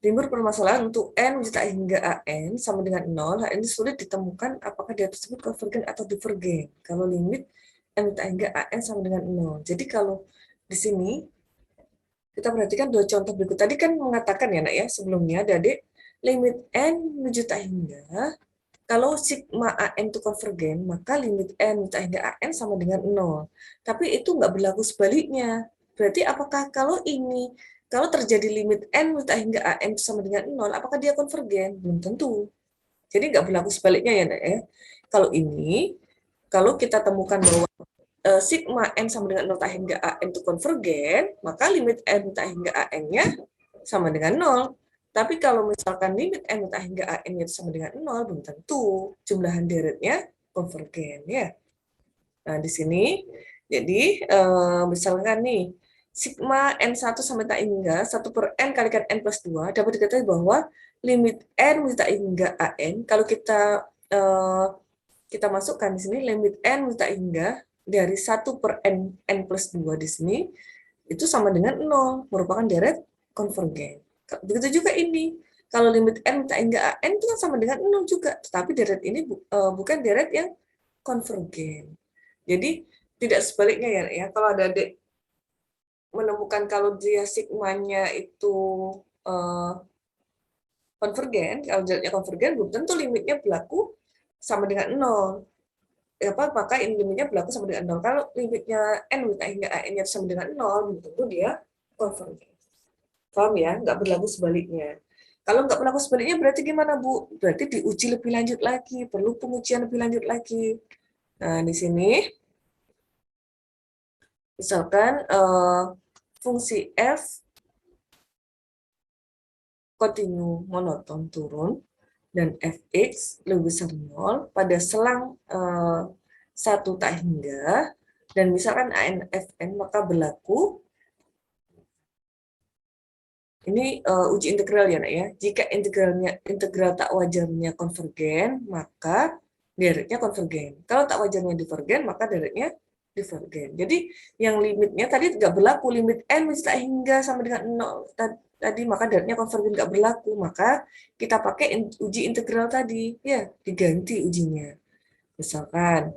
Timbul permasalahan untuk N tak hingga AN sama dengan 0, hal ini sulit ditemukan apakah dia tersebut konvergen atau divergen. Kalau limit N tak hingga AN sama dengan 0. Jadi kalau di sini kita perhatikan dua contoh berikut. Tadi kan mengatakan ya, nak ya, sebelumnya adik limit N menuju tak hingga, kalau sigma AN itu konvergen, maka limit N tak hingga AN sama dengan 0. Tapi itu nggak berlaku sebaliknya. Berarti apakah kalau terjadi limit N tak hingga AN sama dengan 0, apakah dia konvergen? Belum tentu. Jadi nggak berlaku sebaliknya ya, nak ya. Kalau kita temukan bahwa sigma N sama dengan 0 tak hingga AN itu konvergen, maka limit N tak hingga AN-nya sama dengan 0. Tapi kalau misalkan limit N tak hingga AN-nya sama dengan 0, belum tentu jumlahan deretnya konvergen. Ya. Nah, di sini, jadi misalkan nih, sigma N1 sampai tak hingga 1 per N kalikan N plus 2, dapat dikatakan bahwa limit N tak hingga AN, kalau kita masukkan di sini, limit N tak hingga dari 1 per N plus 2 di sini, itu sama dengan 0, merupakan deret konvergen. Begitu juga ini, kalau limit N tak hingga AN itu kan sama dengan 0 juga, tetapi deret ini bukan deret yang konvergen. Jadi, tidak sebaliknya ya, kalau ada adik menemukan kalau dia sigmanya itu konvergen, kalau deretnya konvergen, belum tentu limitnya berlaku sama dengan 0. Maka limitnya berlaku sama dengan 0. Kalau limitnya N hingga AN-nya sama dengan 0, tentu dia konvergen. Paham ya? Nggak berlaku sebaliknya. Kalau nggak berlaku sebaliknya berarti gimana, Bu? Berarti diuji lebih lanjut lagi, perlu pengujian lebih lanjut lagi. Nah, di sini, misalkan fungsi F kontinu monoton turun, dan fx lebih besar 0 pada selang 1 tak hingga, dan misalkan AN Fn, maka berlaku ini uji integral ya, nak ya. Jika integral tak wajarnya konvergen, maka deretnya konvergen. Kalau tak wajarnya divergen, maka deretnya divergen. Jadi yang limitnya tadi nggak berlaku, limit N tak hingga sama dengan 0 tadi, maka deretnya konvergen nggak berlaku, maka kita pakai uji integral tadi, ya diganti ujinya. Misalkan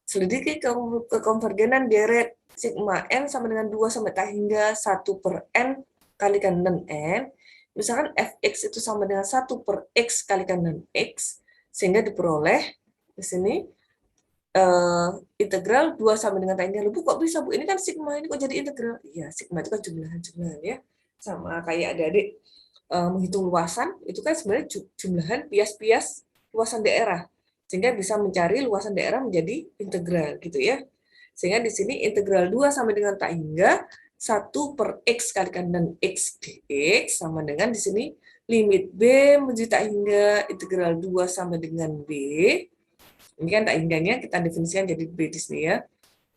selidiki kekonvergenan deret sigma N sama dengan 2 sampai tak hingga 1 per N kalikan dan N, misalkan fx itu sama dengan 1 per x kalikan dan x, sehingga diperoleh di sini integral 2 sama dengan tak hingga. Bu, kok bisa, Bu? Ini kan sigma, ini kok jadi integral? Iya, sigma itu kan jumlahan-jumlahan ya. Sama kayak adik-adik menghitung luasan, itu kan sebenarnya jumlahan pias-pias luasan daerah, sehingga bisa mencari luasan daerah menjadi integral gitu ya. Sehingga di sini integral 2 sama dengan tak hingga 1 per X kalikan dengan X dx sama dengan di sini limit B menuju tak hingga integral 2 sama dengan B. Ini kan tak hingganya kita definisikan jadi B di sini ya.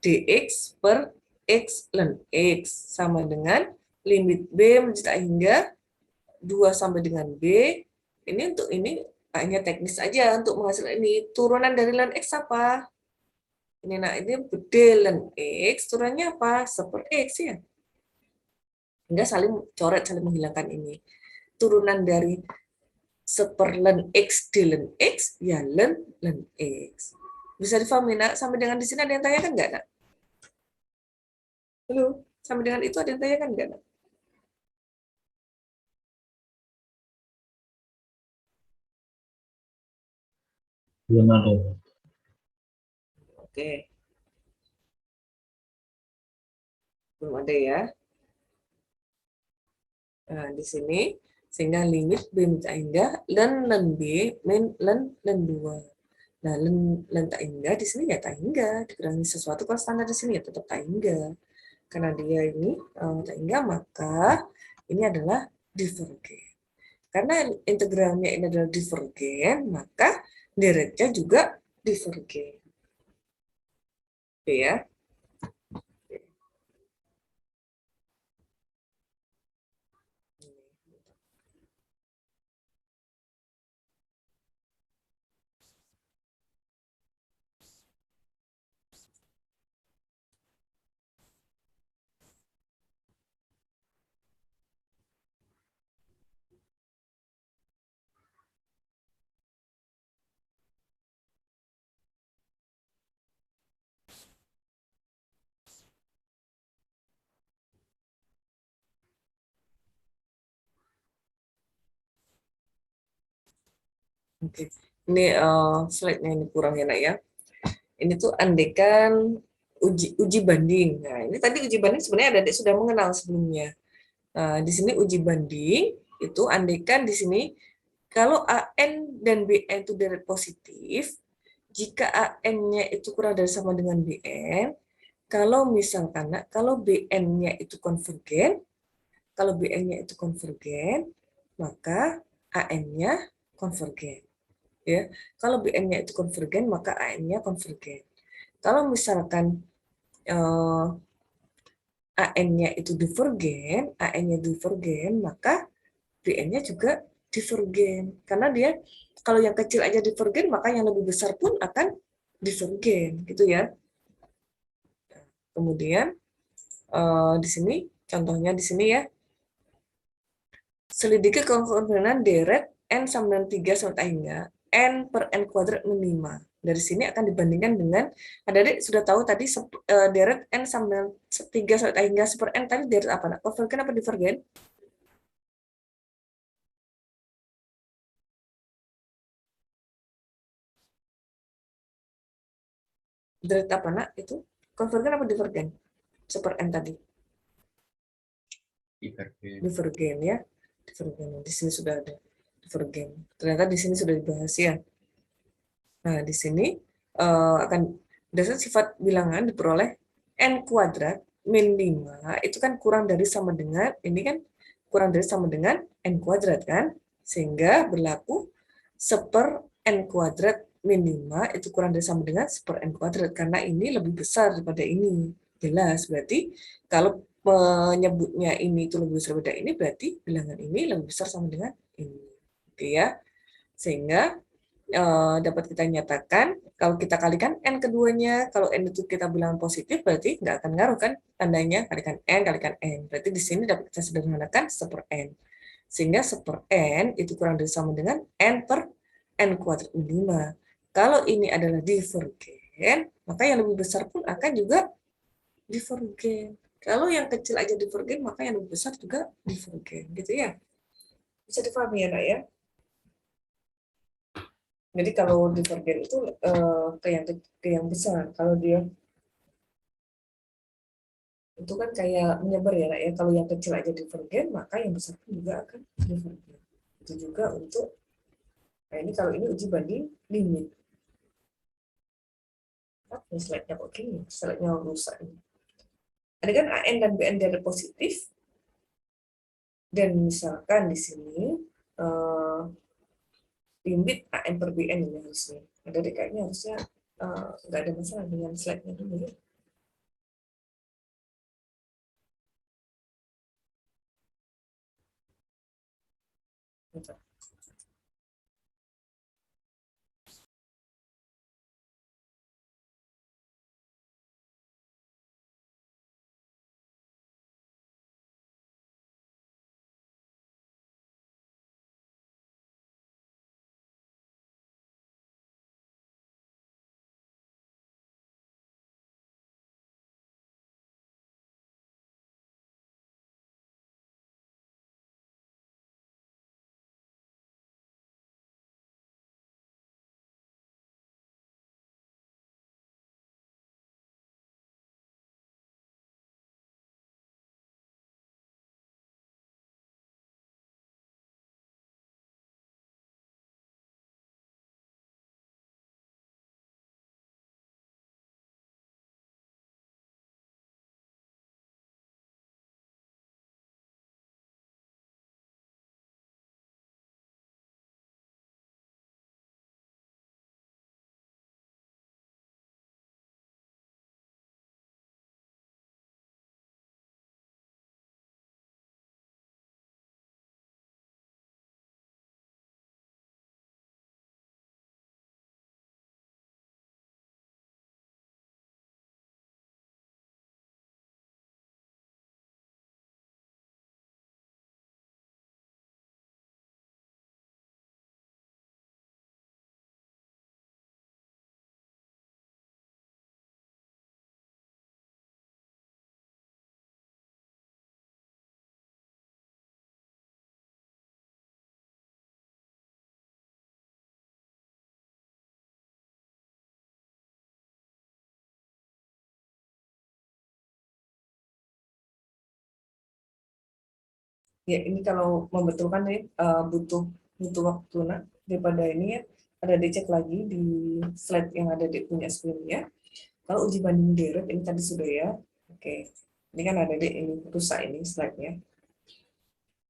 Dx per X ln X sama dengan limit B menuju tak hingga 2 sampai dengan B. Ini untuk ini hanya teknis aja untuk menghasilkan ini. Turunan dari ln X apa? Ini nah ini D ln X, turunannya apa? 1 per X ya. Hingga saling coret, saling menghilangkan ini. Turunan dari 1 per ln X D ln X, ya ln X. Bisa difahami, nak? Sampai dengan di sini ada yang tanyakan nggak, nak? Halo? Sampai dengan itu ada yang tanyakan nggak, nak? Belum ada. Oke. Belum ada ya. Nah, di sini sehingga limit B tak hingga ln B min ln 2. Nah, ln tak hingga di sini ya tak hingga, dikurangi sesuatu kalau standar di sini ya tetap tak hingga. Karena dia ini tak hingga, maka ini adalah divergen. Karena integralnya ini adalah divergen, maka deretnya juga divergen. Oke ya. Oke. Ini slide-nya ini kurang enak ya. Ini tuh andekan uji banding. Nah, ini tadi uji banding sebenarnya adik sudah mengenal sebelumnya. Nah, di sini uji banding itu andekan di sini kalau AN dan BN itu deret positif, jika AN-nya itu kurang dari sama dengan BN, kalau misalkan kalau BN-nya itu konvergen, maka AN-nya konvergen. Ya, kalau BN-nya itu konvergen, maka AN-nya konvergen. Kalau misalkan AN-nya itu divergen, maka BN-nya juga divergen. Karena dia kalau yang kecil aja divergen, maka yang lebih besar pun akan divergen, gitu ya. Kemudian di sini contohnya di sini ya. Selidiki konvergenan deret n sama dengan 3 sampai hingga n per n kuadrat min 5. Dari sini akan dibandingkan dengan, adik sudah tahu tadi deret n sama dengan 3 sampai hingga 1 per n tadi deret apa? Nah, konvergen apa divergen? Deret apa nak? Itu konvergen apa divergen? 1 per n tadi. Divergen ya. Divergen. Di sini sudah ada divergen. Ternyata di sini sudah dibahas ya. Nah, di sini akan dasar sifat bilangan diperoleh n kuadrat min 5 itu kan kurang dari sama dengan, ini kan kurang dari sama dengan n kuadrat kan, sehingga berlaku 1 per n kuadrat min 5 itu kurang dari sama dengan 1 per n kuadrat, karena ini lebih besar daripada ini. Jelas, berarti kalau menyebutnya ini itu lebih besar daripada ini, berarti bilangan ini lebih besar sama dengan ini. Oke ya, sehingga dapat kita nyatakan, kalau kita kalikan n keduanya, kalau n itu kita bilang positif, berarti nggak akan ngaruh kan tandanya, kalikan n, berarti di sini dapat kita sederhanakan 1 per n. Sehingga 1 per n itu kurang dari sama dengan n per n kuadrat min 5. Kalau ini adalah divergen, maka yang lebih besar pun akan juga divergen. Kalau yang kecil aja divergen, maka yang lebih besar juga divergen, gitu ya. Bisa difahami ya, Nak ya? Jadi kalau divergen itu ke yang besar. Kalau dia itu kan kayak menyebar ya, ya. Kalau yang kecil aja divergen, maka yang besar pun juga akan divergen. Itu juga untuk, nah ini kalau ini uji banding limit. Ini slide-nya kok gini, slide-nya rusak ini. Ada kan AN dan BN deret positif, dan misalkan di sini limit AN per BN ini harusnya. Ada deh kayaknya harusnya nggak ada masalah dengan slide-nya dulu ya. Bentar. Ya, ini kalau membetulkan nih butuh butuh waktu daripada ini ya. Ada dicek lagi di slide yang ada di punya screen-nya. Kalau uji banding deret ini tadi sudah ya. Oke. Ini kan ada di ini rusak ini slide-nya.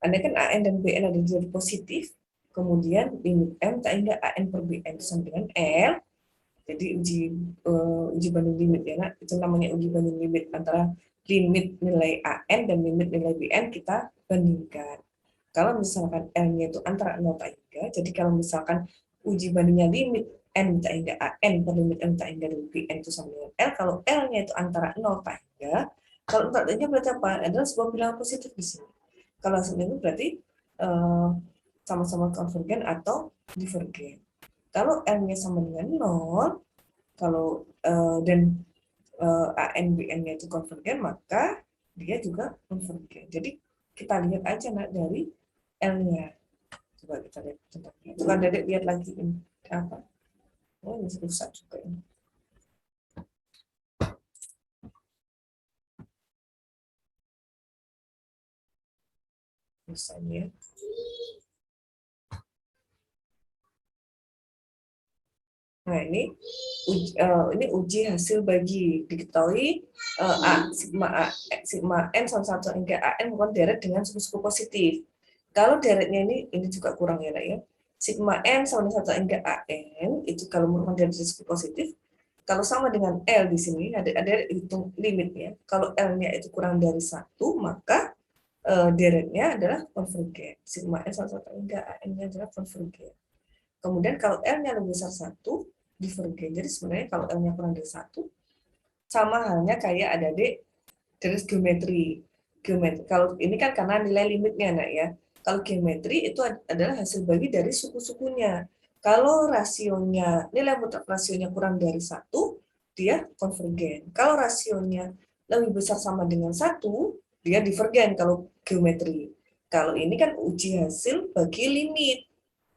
Anda kan AN dan BN ada jadi positif, kemudian limit M tak hingga AN per BN sama dengan L. Jadi uji banding limit ya, nak. Itu namanya uji banding limit antara limit nilai AN dan limit nilai BN kita bandingkan. Kalau misalkan L-nya itu antara 0 tak hingga, jadi kalau misalkan uji bandingnya limit N tak hingga AN per limit M tak hingga BN itu sama dengan L, kalau L-nya itu antara 0 tak hingga, kalau 0 tak hingga berarti apa? Adalah sebuah bilangan positif di sini. Kalau hasilnya itu berarti sama-sama konvergen atau divergen. Kalau L-nya sama dengan 0, kalau dan AN BN-nya itu konvergen, maka dia juga konvergen. Jadi kita lihat aja dari L-nya. Coba kita lihat contohnya. Coba Dedek lihat lagi ini apa? Oh, ini rusak juga ini. Rusak ini ya. Nah, ini uji hasil bagi diketahui sigma N sama 1 hingga AN bukan deret dengan suku-suku positif. Kalau deretnya ini juga kurang ya, nak ya. Sigma N sama 1 hingga AN itu kalau merupakan deret suku positif, kalau sama dengan L di sini ada hitung limitnya. Kalau L-nya itu kurang dari 1, maka deretnya adalah konvergen. Sigma N sama 1 hingga AN-nya adalah konvergen. Kemudian kalau L-nya lebih besar 1, divergen. Jadi sebenarnya kalau L-nya kurang dari 1, sama halnya kayak ada dari geometri. Kalau ini kan karena nilai limitnya, nak ya. Kalau geometri itu adalah hasil bagi dari suku-sukunya. Kalau rasionya, nilai mutlak rasionya kurang dari 1, dia konvergen. Kalau rasionya lebih besar sama dengan 1, dia divergen kalau geometri. Kalau ini kan uji hasil bagi limit.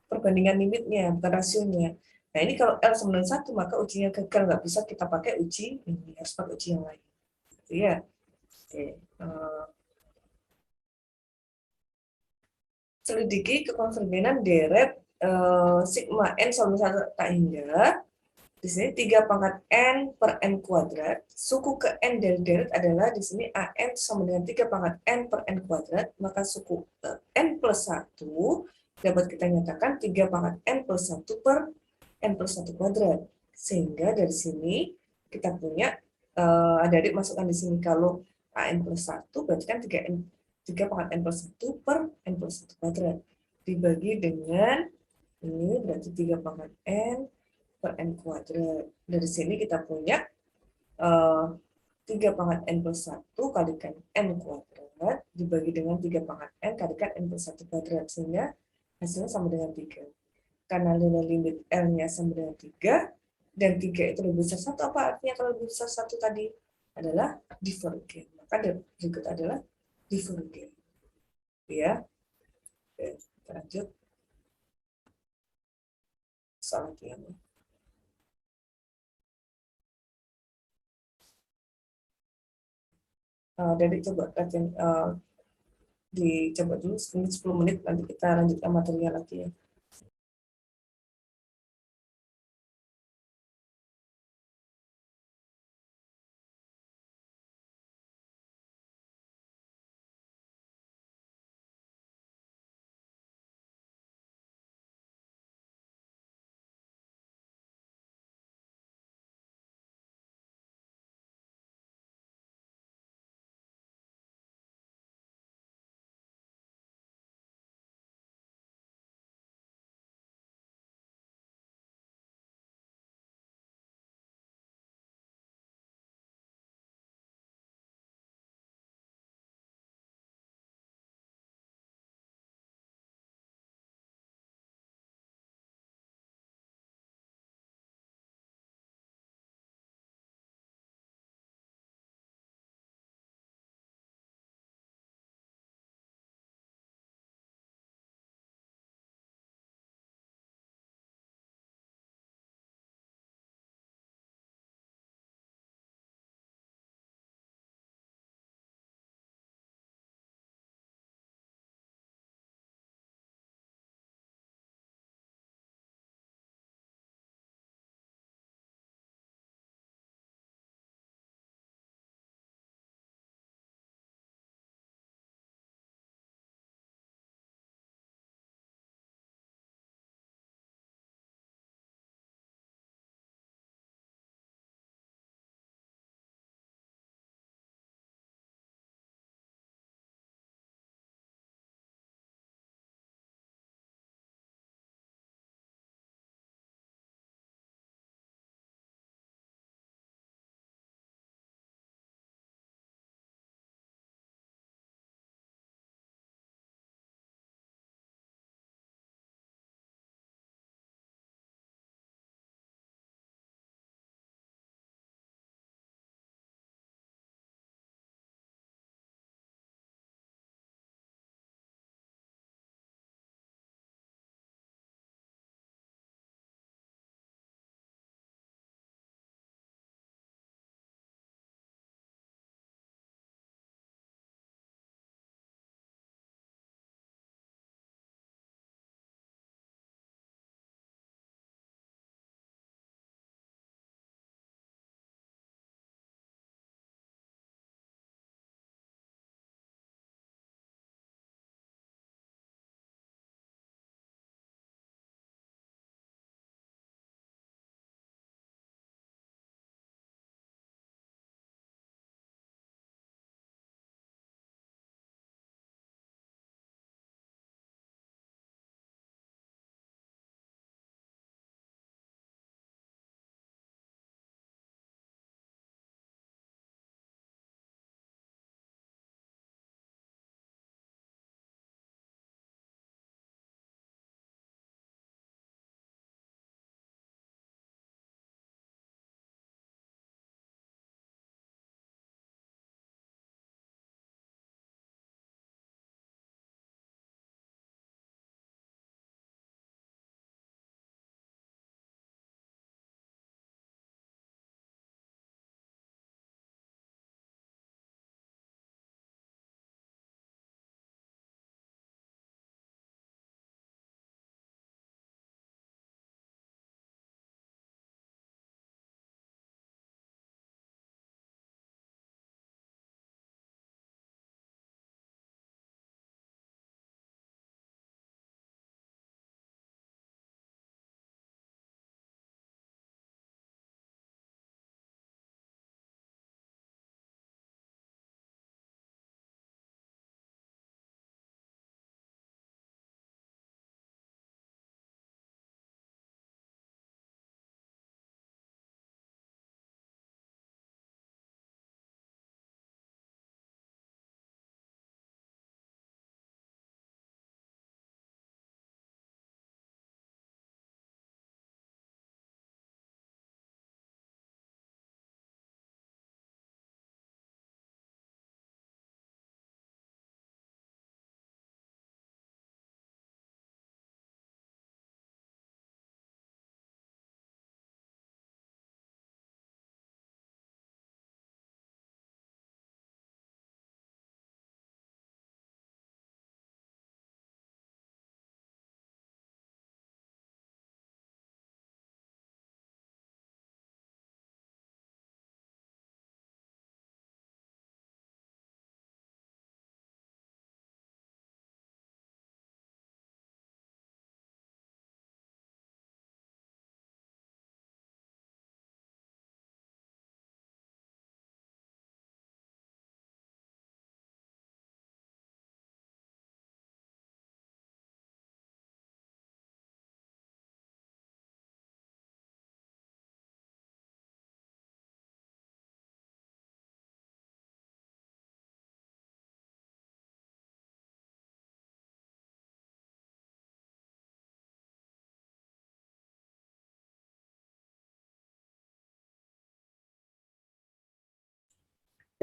Perbandingan limitnya, bukan rasionya. Nah, ini kalau L sama dengan 1, maka ujinya gagal. Nggak bisa kita pakai uji ini. Harus pakai uji yang lain. Ya. Oke. Selidiki kekonvergenan deret sigma N sama 1 tak hingga Di sini 3 pangkat n per n kuadrat. Suku ke n dari deret adalah di sini an sama dengan 3 pangkat n per n kuadrat. Maka suku n plus 1 dapat kita nyatakan 3 pangkat n plus 1 per n plus 1 kuadrat. Sehingga dari sini kita punya, adik-adik masukkan di sini, kalau an plus 1 berarti kan 3 pangkat n plus 1 per n plus 1 kuadrat. Dibagi dengan ini berarti 3 pangkat n per n kuadrat. Dari sini kita punya 3 pangkat n plus 1 kalikan n kuadrat dibagi dengan 3 pangkat n kalikan n plus 1 kuadrat. Sehingga hasilnya sama dengan 3. Karena nilai limit L-nya sama dengan 3, dan 3 itu lebih besar 1, apa artinya kalau lebih besar 1 tadi? Adalah divergen. Maka berikut adalah divergen. Ya. Oke, kita lanjut. Soal latihan. Dari coba latihan, dicoba dulu 10 menit, nanti kita lanjutkan materinya lagi ya.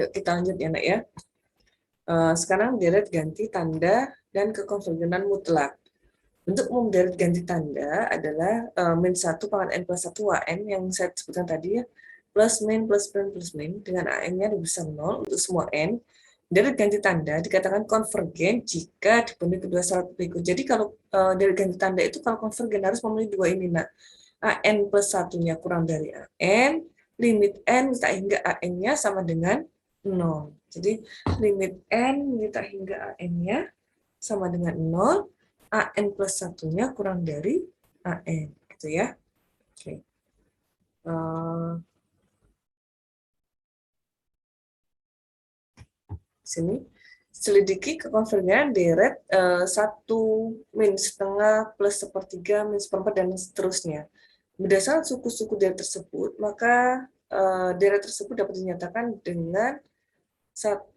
Yuk kita lanjut ya nak ya. Sekarang deret ganti tanda dan kekonvergenan mutlak. Bentuk umum deret ganti tanda adalah min 1 pangkat n plus 1 an yang saya sebutkan tadi ya, plus min dengan an-nya lebih besar 0 untuk semua n. Deret ganti tanda dikatakan konvergen jika dipenuhi kedua syarat berikut. Jadi kalau deret ganti tanda itu kalau konvergen harus memenuhi dua ini nak. an plus 1-nya kurang dari an, limit n minta hingga an-nya sama dengan 0. Jadi limit n minta hingga an-nya sama dengan 0, an plus 1-nya kurang dari an, gitu ya. Oke. Sini selidiki kekonvergenan deret 1 min setengah plus sepertiga min seperempat dan seterusnya. Berdasarkan suku-suku deret tersebut, maka deret tersebut dapat dinyatakan dengan 1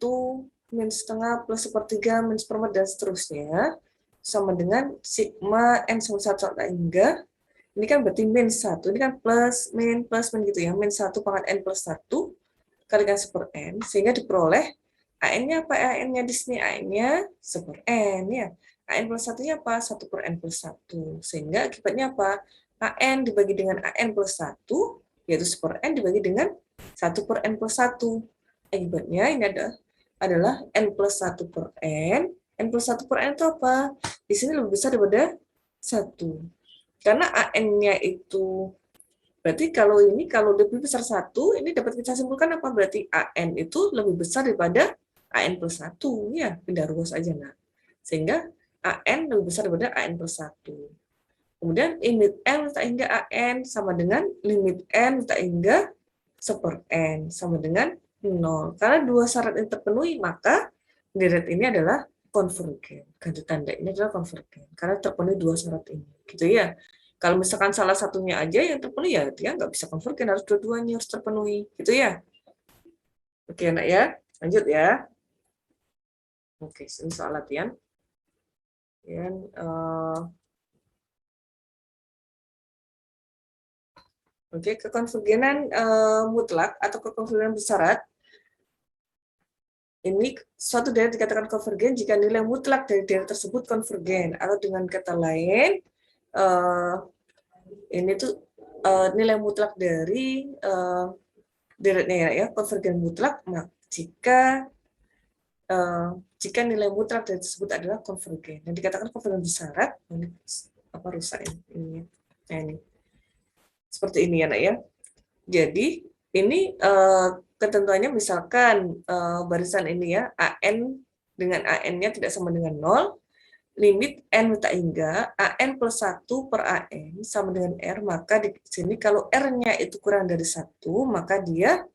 min setengah plus sepertiga min seperempat dan seterusnya sama dengan sigma n sama 1 hingga ini kan berarti min 1, ini kan plus min gitu ya, min 1 pangkat n plus 1 kalikan 1 n sehingga diperoleh an-nya apa? an-nya di sini an-nya 1 n ya. an plus 1-nya apa? 1 per n plus 1. Sehingga akibatnya apa? an dibagi dengan an plus 1 yaitu 1 per n dibagi dengan 1 per n plus 1. Akibatnya ini adalah n plus 1 per n. N plus 1 per n itu apa? Di sini lebih besar daripada 1. Karena an-nya itu, berarti kalau lebih besar 1, ini dapat kita simpulkan apa? Berarti an itu lebih besar daripada an plus 1. Ya, pindah ruas aja. Nah. Sehingga an lebih besar daripada an plus 1. Kemudian limit n tak hingga an sama dengan limit n tak hingga 1 per n sama dengan 0. Karena dua syarat ini terpenuhi, maka deret ini adalah konvergen. Ganti tanda ini adalah konvergen. Karena terpenuhi dua syarat ini. Gitu ya. Kalau misalkan salah satunya aja yang terpenuhi, ya dia nggak bisa konvergen, harus dua-duanya harus terpenuhi. Gitu ya. Oke, anak ya. Lanjut ya. Oke, ini soal latihan. Dan, oke, kekonvergenan mutlak atau kekonvergenan bersyarat. Ini suatu deret dikatakan konvergen jika nilai mutlak dari deret tersebut konvergen. Atau dengan kata lain, ini tuh nilai mutlak dari deretnya ya, konvergen mutlak. Nah, jika nilai mutlak dari tersebut adalah konvergen. Dan dikatakan konvergen bersyarat, ini apa rusak ini? Nah, ini. Seperti ini ya, nak ya. Jadi, ini ketentuannya misalkan barisan ini ya, an dengan an-nya tidak sama dengan 0, limit n tak hingga an plus 1 per an sama dengan r, maka di sini kalau r-nya itu kurang dari 1, maka dia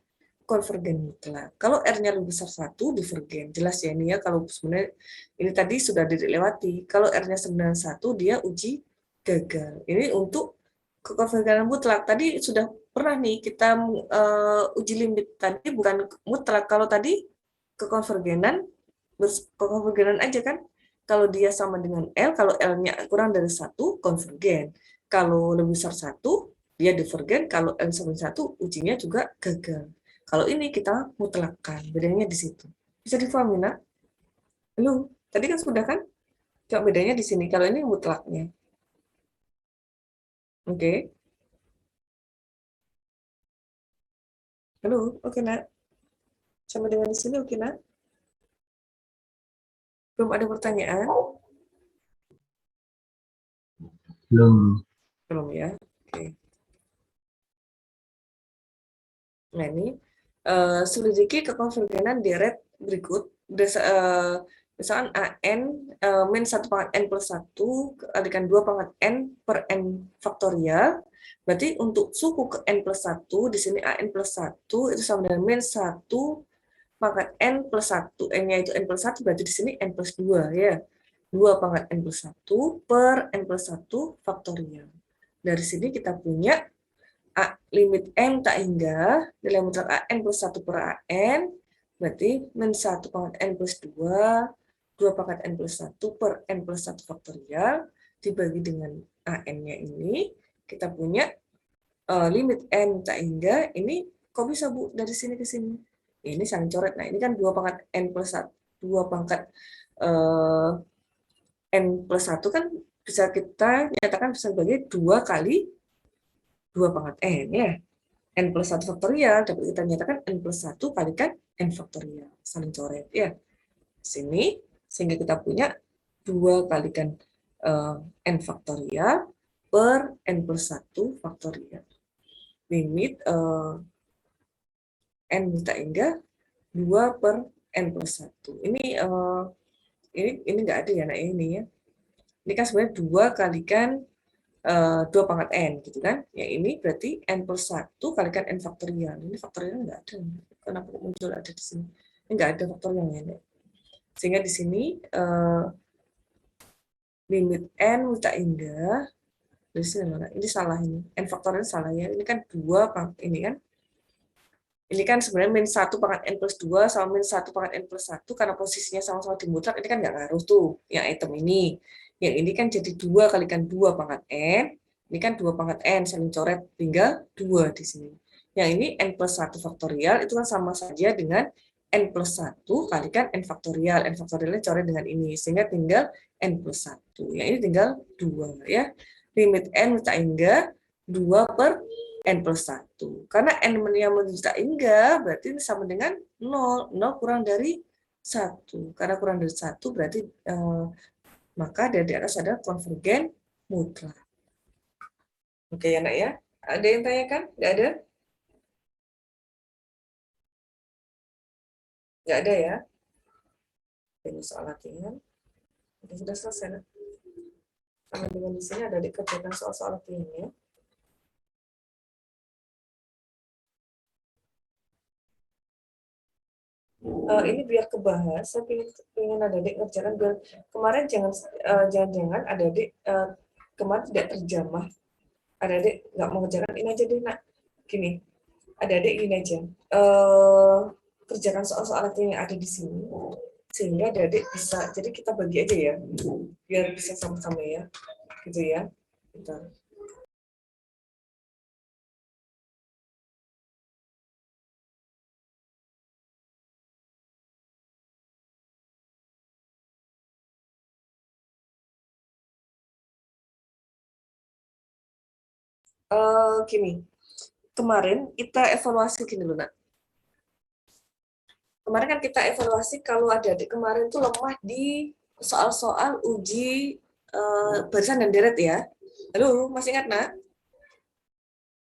konvergen mutlak. Kalau R-nya lebih besar 1, divergen. Jelas ya ini ya, kalau sebenarnya ini tadi sudah dilewati. Kalau R-nya sebenarnya 1, dia uji gagal. Ini untuk kekonvergenan mutlak. Tadi sudah pernah nih kita uji limit. Tadi bukan mutlak. Kalau tadi kekonvergenan aja kan. Kalau dia sama dengan L, kalau L-nya kurang dari 1, konvergen. Kalau lebih besar 1, dia divergen. Kalau L sama 1, ujinya juga gagal. Kalau ini kita mutlakkan, bedanya di situ. Bisa difahami, nak? Halo, tadi kan sudah kan? Coba bedanya di sini. Kalau ini mutlaknya. Oke. Halo, oke, nak? Sampai dengan di sini, oke, nak? Belum ada pertanyaan? Belum ya? Oke. Nah, ini selidiki kekonvergenan deret berikut. Misalkan an min 1 pangkat n plus 1 kalikan 2 pangkat n per n faktorial. Berarti untuk suku ke n plus 1, di sini an plus 1 itu sama dengan min 1 pangkat n plus 1. N-nya itu n plus 1, berarti di sini n plus 2 ya. 2 pangkat n plus 1 per n plus 1 faktorial. Dari sini kita punya limit n tak hingga nilai mutlak an plus 1 per an, berarti min 1 pangkat n plus 2, 2 pangkat n plus 1 per n plus 1 faktorial, dibagi dengan an-nya ini, kita punya limit n tak hingga, ini kok bisa Bu dari sini ke sini? Ini saling coret. Nah, ini kan 2 pangkat N plus 1, 2 pangkat eh, N plus 1 kan bisa kita nyatakan sebagai 2 kali 2 pangkat N ya. N plus 1 faktorial dapat kita nyatakan N plus 1 kalikan N faktorial. Saling coret ya. Sini, sehingga kita punya 2 kalikan N faktorial per N plus 1 faktorial. Limit N minta hingga 2 per N plus 1. Ini nggak ada ya, nah ini ya. Ini kan sebenarnya 2 kalikan 2 pangkat N, gitu kan. Yang ini berarti N plus 1 kalikan N faktorial. Ini faktorialnya nggak ada. Kenapa muncul ada di sini? Ini nggak ada faktorialnya. Sehingga di sini limit N minta hingga, dari sini mana? Ini salah ini. N faktorial salah ya. Ini kan 2 pangkat ini kan. Ini kan sebenarnya min 1 pangkat N plus 2 sama min 1 pangkat N plus 1, karena posisinya sama-sama di mutlak, ini kan nggak ngaruh tuh, yang item ini. Yang ini kan jadi 2 kalikan 2 pangkat N, ini kan 2 pangkat N, saling coret, tinggal 2 di sini. Yang ini N plus 1 faktorial, itu kan sama saja dengan N plus 1 kalikan N faktorial. N faktorialnya coret dengan ini, sehingga tinggal N plus 1. Yang ini tinggal 2 ya. Limit N minta hingga 2 per N plus 1. Karena N yang menunjukkan enggak, berarti ini sama dengan 0. 0 kurang dari 1. Karena kurang dari 1 berarti maka dari di atas ada konvergen mutlak. Oke ya nak ya. Ada yang tanyakan? Nggak ada? Nggak ada ya? Ini soal latihan. Sudah selesai. Nak. Sama dengan di sini ada dikerjakan soal-soal latihannya. Ini biar kebahas, saya ingin adik-adik ngerjakan biar kemarin jangan-jangan adik-adik kemarin tidak terjamah, adik-adik nggak mau ngerjakan ini aja deh nak, gini, adik-adik gini aja, kerjakan soal-soal yang ada di sini, sehingga adik-adik bisa, jadi kita bagi aja ya, biar bisa sama-sama ya, gitu ya. Bentar. Gini, kemarin kita evaluasi gini loh nak. Kemarin kan kita evaluasi kalau adik-adik kemarin tuh lemah di soal-soal uji barisan dan deret ya. Halo, masih ingat nak?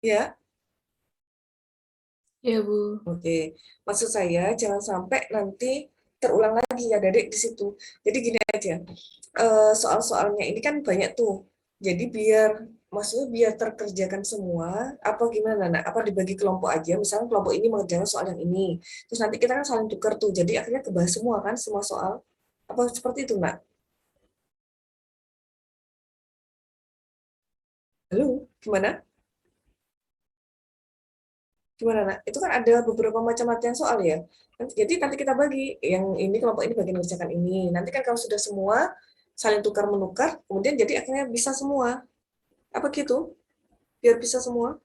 Ya. Ya, Bu. Oke, maksud saya jangan sampai nanti terulang lagi ya adik di situ. Jadi gini aja, soal-soalnya ini kan banyak tuh. Jadi maksudnya biar terkerjakan semua, apa gimana nak? Apa dibagi kelompok aja? Misalnya kelompok ini mengerjakan soal yang ini, terus nanti kita kan saling tukar tuh. Jadi akhirnya kebahas semua kan, semua soal. Apa seperti itu nak? Halo, gimana? Gimana nak? Itu kan ada beberapa macam latihan soal ya. Jadi nanti kita bagi, yang ini kelompok ini bagian mengerjakan ini. Nanti kan kalau sudah semua saling tukar menukar, kemudian jadi akhirnya bisa semua. Apa gitu? Biar bisa semua.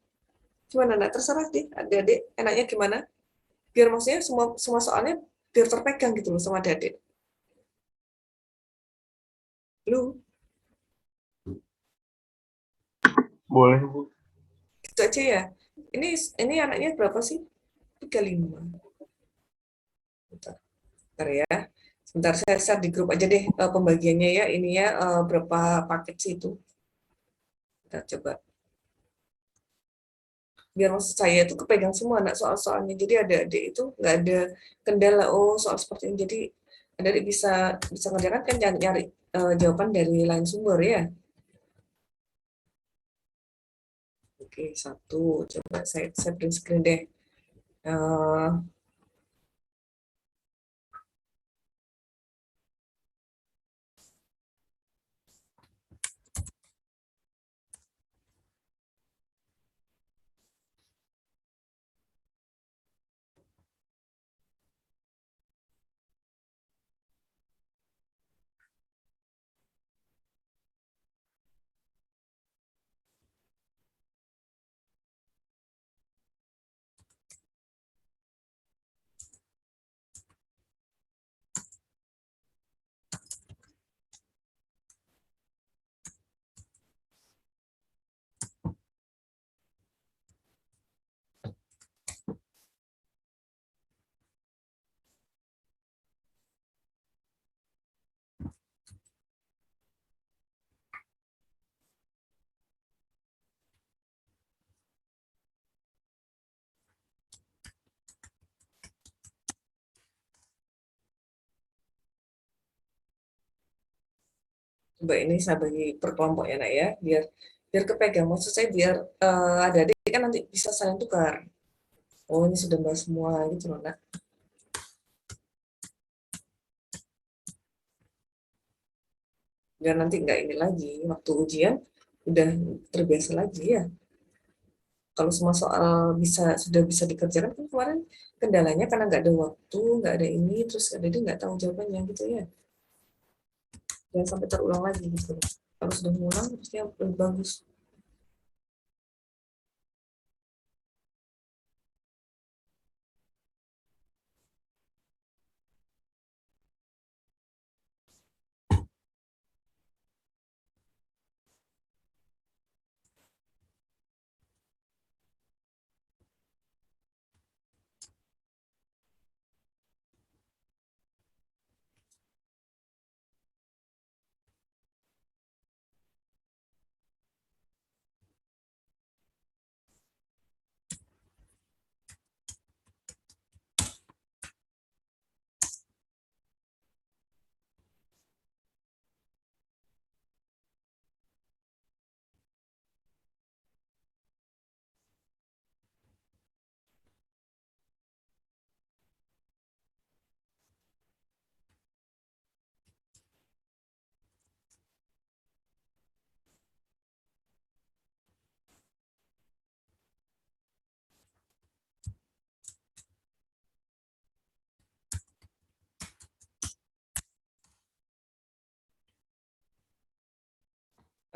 Gimana nak? Terserah deh, adik-adik. Enaknya gimana? Biar maksudnya semua semua soalnya biar terpegang gitu loh sama adik-adik. Lu, Boleh, Bu. gitu aja ya. Ini anaknya berapa sih? 35. Bentar, bentar ya. Sebentar saya share di grup aja deh pembagiannya ya. Ini ya berapa paket sih itu. Kita coba. Biar maksud saya itu kepegang semua anak soal-soalnya. Jadi adik-adik itu nggak ada kendala, oh soal seperti ini. Jadi adik-adik bisa bisa ngerjakan kan jangan nyari jawaban dari lain sumber ya. Oke, satu. Coba saya print screen deh. Eh, Coba ini saya bagi per kelompok ya nak ya, biar kepegang. Maksud saya biar adik-adik kan nanti bisa saling tukar. Oh ini sudah bahas semua gitu loh nak. Biar nanti nggak ini lagi, waktu ujian udah terbiasa lagi ya. Kalau semua soal sudah bisa dikerjakan kan kemarin kendalanya karena nggak ada waktu, nggak ada ini, terus adik nggak tahu jawabannya gitu ya. Jangan sampai terulang lagi gitu. Kalau sudah mengulang, harusnya lebih bagus.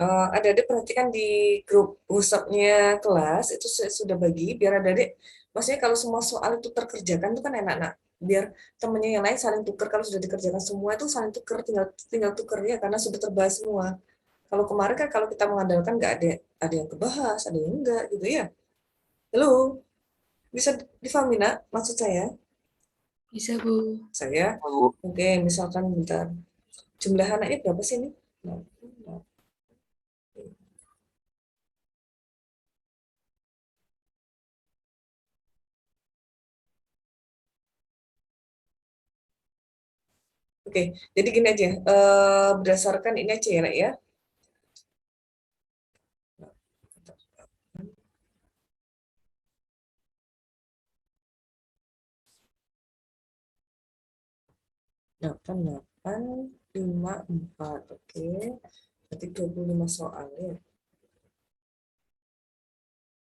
Adik-adik perhatikan di grup WhatsApp-nya kelas itu saya sudah bagi biar adik-adik, maksudnya kalau semua soal itu terkerjakan itu kan enak nak, biar temennya yang lain saling tukar. Kalau sudah dikerjakan semua itu saling tukar, tinggal tinggal tukar ya karena sudah terbahas semua. Kalau kemarin kan kalau kita mengandalkan nggak ada yang kebahas, ada yang enggak gitu ya. Halo, bisa difahami nak maksud saya? Bisa, Bu. Saya, Bu. oke, misalkan bentar, jumlah anaknya berapa sih ini? Nah, nah. Oke, jadi gini aja, berdasarkan ini aja ya nak ya. Delapan, 8, 5, 4, oke. Berarti 25 soal ya.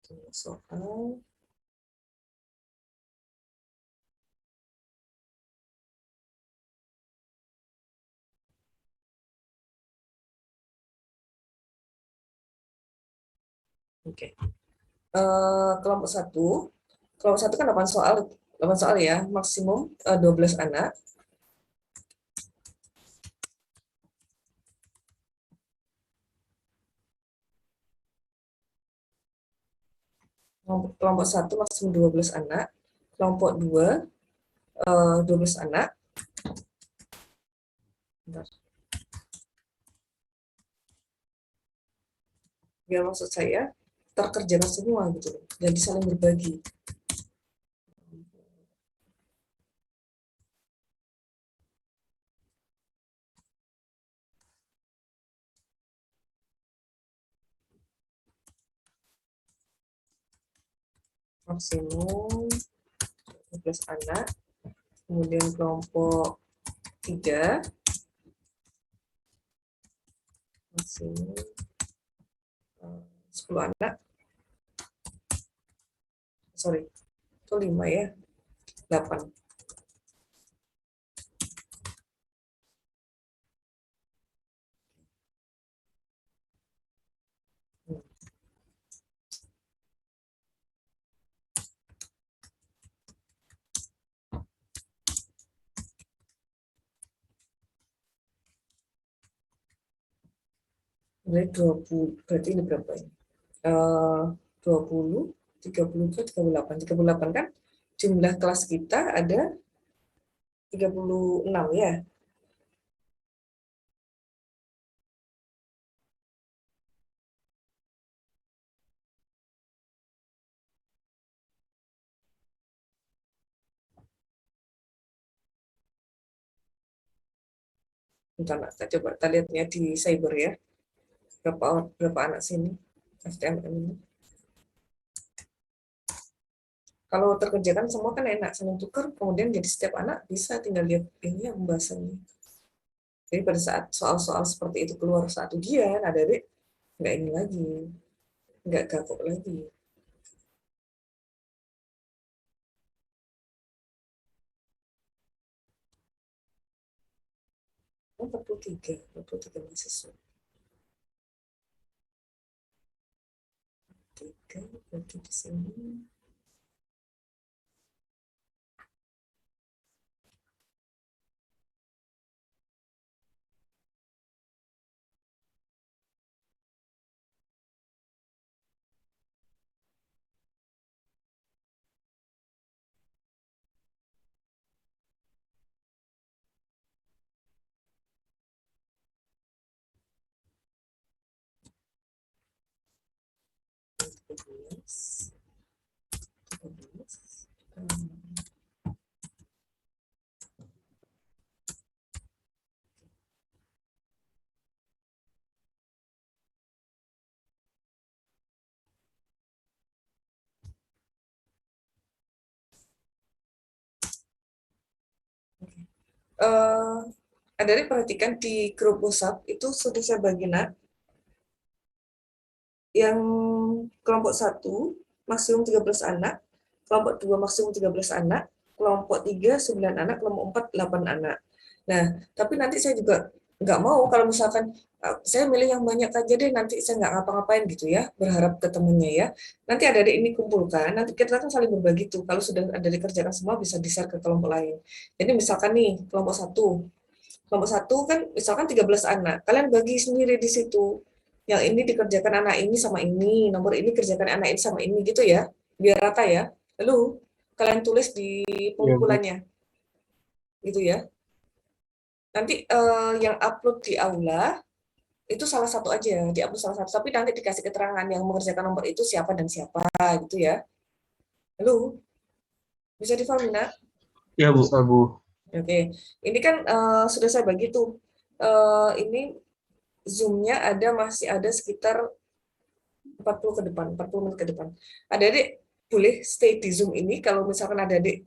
25 soal. Oke. Kelompok satu kan 8 soal, 8 soal ya, maksimum 12 anak. Kelompok 1 maksimum 12 anak, kelompok 2 12 anak. Bentar. Biar maksud saya terkerjakan semua gitu loh, jadi saling berbagi. Maksimum 12 anak, kemudian kelompok 3 maksimum 10 anak, sorry, itu 5 ya, 8. Berarti 20, berarti ini berapa ini? 20, 32, 38. 38 kan jumlah kelas kita ada 36 ya. Bentar, Nak, kita coba kita lihatnya di cyber ya. Berapa anak sini FTMM ini. Kalau terkerjakan semua kan enak, saling tukar, kemudian jadi setiap anak bisa tinggal lihat ini ya pembahasannya. Jadi pada saat soal-soal seperti itu keluar saat ujian, adik nggak ini lagi, nggak gagap lagi. Oh, 43 mahasiswa. 3 berarti di sini. Adik perhatikan di grup WhatsApp itu sudah saya bagi, Nak. Yang kelompok 1 maksimum 13 anak, kelompok 2 maksimum 13 anak, kelompok 3 9 anak, kelompok 4 8 anak. Nah, tapi nanti saya juga nggak mau kalau misalkan saya milih yang banyak aja deh, nanti saya nggak ngapa-ngapain gitu ya, berharap ke temennya ya. Nanti adik-adik ini kumpulkan, nanti kita kan saling berbagi tuh. Kalau sudah ada dikerjakan semua bisa di-share ke kelompok lain. Jadi misalkan nih, kelompok satu kan misalkan 13 anak, kalian bagi sendiri di situ. Yang ini dikerjakan anak ini sama ini, nomor ini kerjakan anak ini sama ini gitu ya, biar rata ya. Lalu kalian tulis di pengumpulannya, gitu ya. Nanti yang upload di aula itu salah satu aja, di-upload salah satu, tapi nanti dikasih keterangan yang mengerjakan nomor itu siapa dan siapa gitu ya. Lalu bisa difahami, Nak? Ya, Bu. Bisa, Bu. Oke, ini kan sudah saya bagi tuh. Ini Zoom-nya masih ada sekitar 40 ke depan, 40 menit ke depan. Adik-adik boleh stay di Zoom ini kalau misalkan adik-adik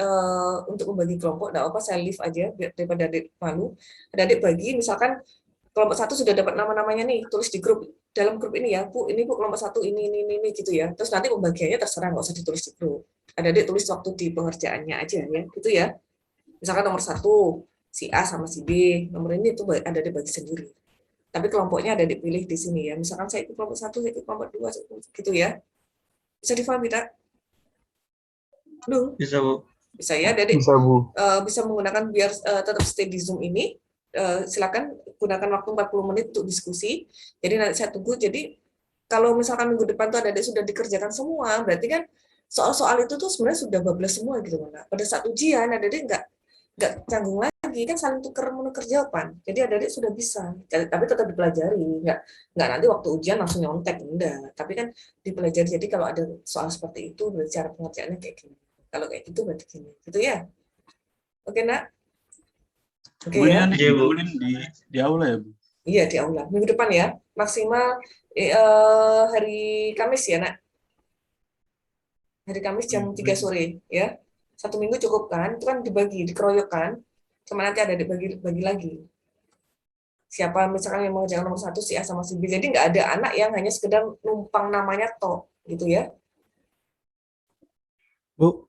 untuk membagi kelompok, enggak apa, saya leave aja biar daripada adik malu. Adik-adik bagi, misalkan kelompok 1 sudah dapat nama-namanya nih, tulis di grup, dalam grup ini ya, Bu, ini Bu kelompok 1 ini gitu ya. Terus nanti pembagiannya terserah, nggak usah ditulis di grup. Adik-adik tulis waktu di pengerjaannya aja ya, gitu ya. Misalkan nomor 1 si A sama si B, nomor ini itu adik-adik bagi sendiri. Tapi kelompoknya ada dipilih di sini ya. Misalkan saya ikut kelompok 1, saya ikut kelompok 2, gitu ya. Bisa difahami tak? Bisa, Bu. Bisa ya, Adik Bisa, Bu. bisa menggunakan biar tetap stay di Zoom ini. Silakan gunakan waktu 40 menit untuk diskusi. Jadi nanti saya tunggu. Jadi kalau misalkan minggu depan tuh Adik sudah dikerjakan semua, berarti kan soal-soal itu tuh sebenarnya sudah bablas semua gitu. Nah, pada saat ujian Adik nggak canggung lagi, kan saling menukar jawaban. Jadi adik-adik sudah bisa, tapi tetap dipelajari, nggak nanti waktu ujian langsung nyontek, enggak. Tapi kan dipelajari. Jadi kalau ada soal seperti itu, berarti cara pengerjaannya kayak gini. Kalau kayak gitu berarti gini, gitu ya. Oke, Nak? Oke ya. Dikumpulin di aula ya, Bu? Iya, di aula. Minggu depan ya, maksimal hari Kamis ya, Nak. Hari Kamis jam 3 sore ya. 1 minggu cukup kan? Itu kan dibagi, dikeroyok kan? Sama nanti ada dibagi lagi. Siapa misalkan yang mengerjakan nomor 1 si A sama si B. Jadi nggak ada anak yang hanya sekedar numpang namanya toh, gitu ya. Bu,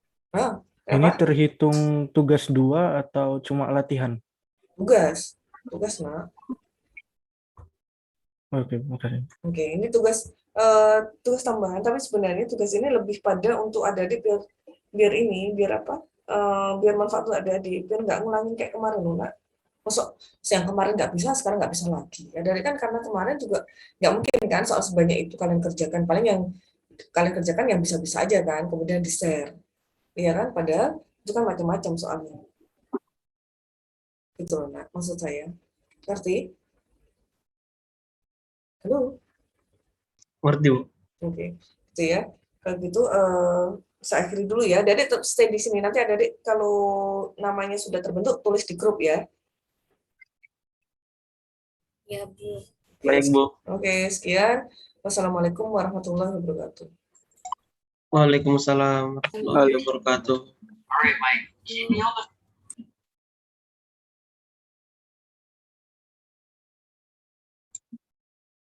ini Apa? terhitung tugas 2 atau cuma latihan? Tugas, Nak. Oke, makasih. Oke, ini tugas tambahan, tapi sebenarnya tugas ini lebih pada untuk adik-adik biar apa? Biar manfaat untuk adik-adik, biar nggak ngulangin kayak kemarin loh, Nak. Masuk yang kemarin nggak bisa, sekarang nggak bisa lagi. Ya, dari kan karena kemarin juga nggak mungkin kan soal sebanyak itu kalian kerjakan. Paling yang kalian kerjakan yang bisa-bisa aja kan, kemudian di-share. Iya kan, padahal itu kan macam-macam soalnya. Gitu loh, Nak, maksud saya. Ngerti? Halo? Ngerti, Bu. Oke, gitu ya. Kalau gitu saya akhiri dulu ya. Adik tetap stay di sini. Nanti adik kalau namanya sudah terbentuk tulis di grup ya. Ya, Bu. Baik, Bu. Oke, sekian. Wassalamualaikum warahmatullahi wabarakatuh. Waalaikumsalam warahmatullahi wabarakatuh.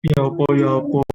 Ya apa ya apa.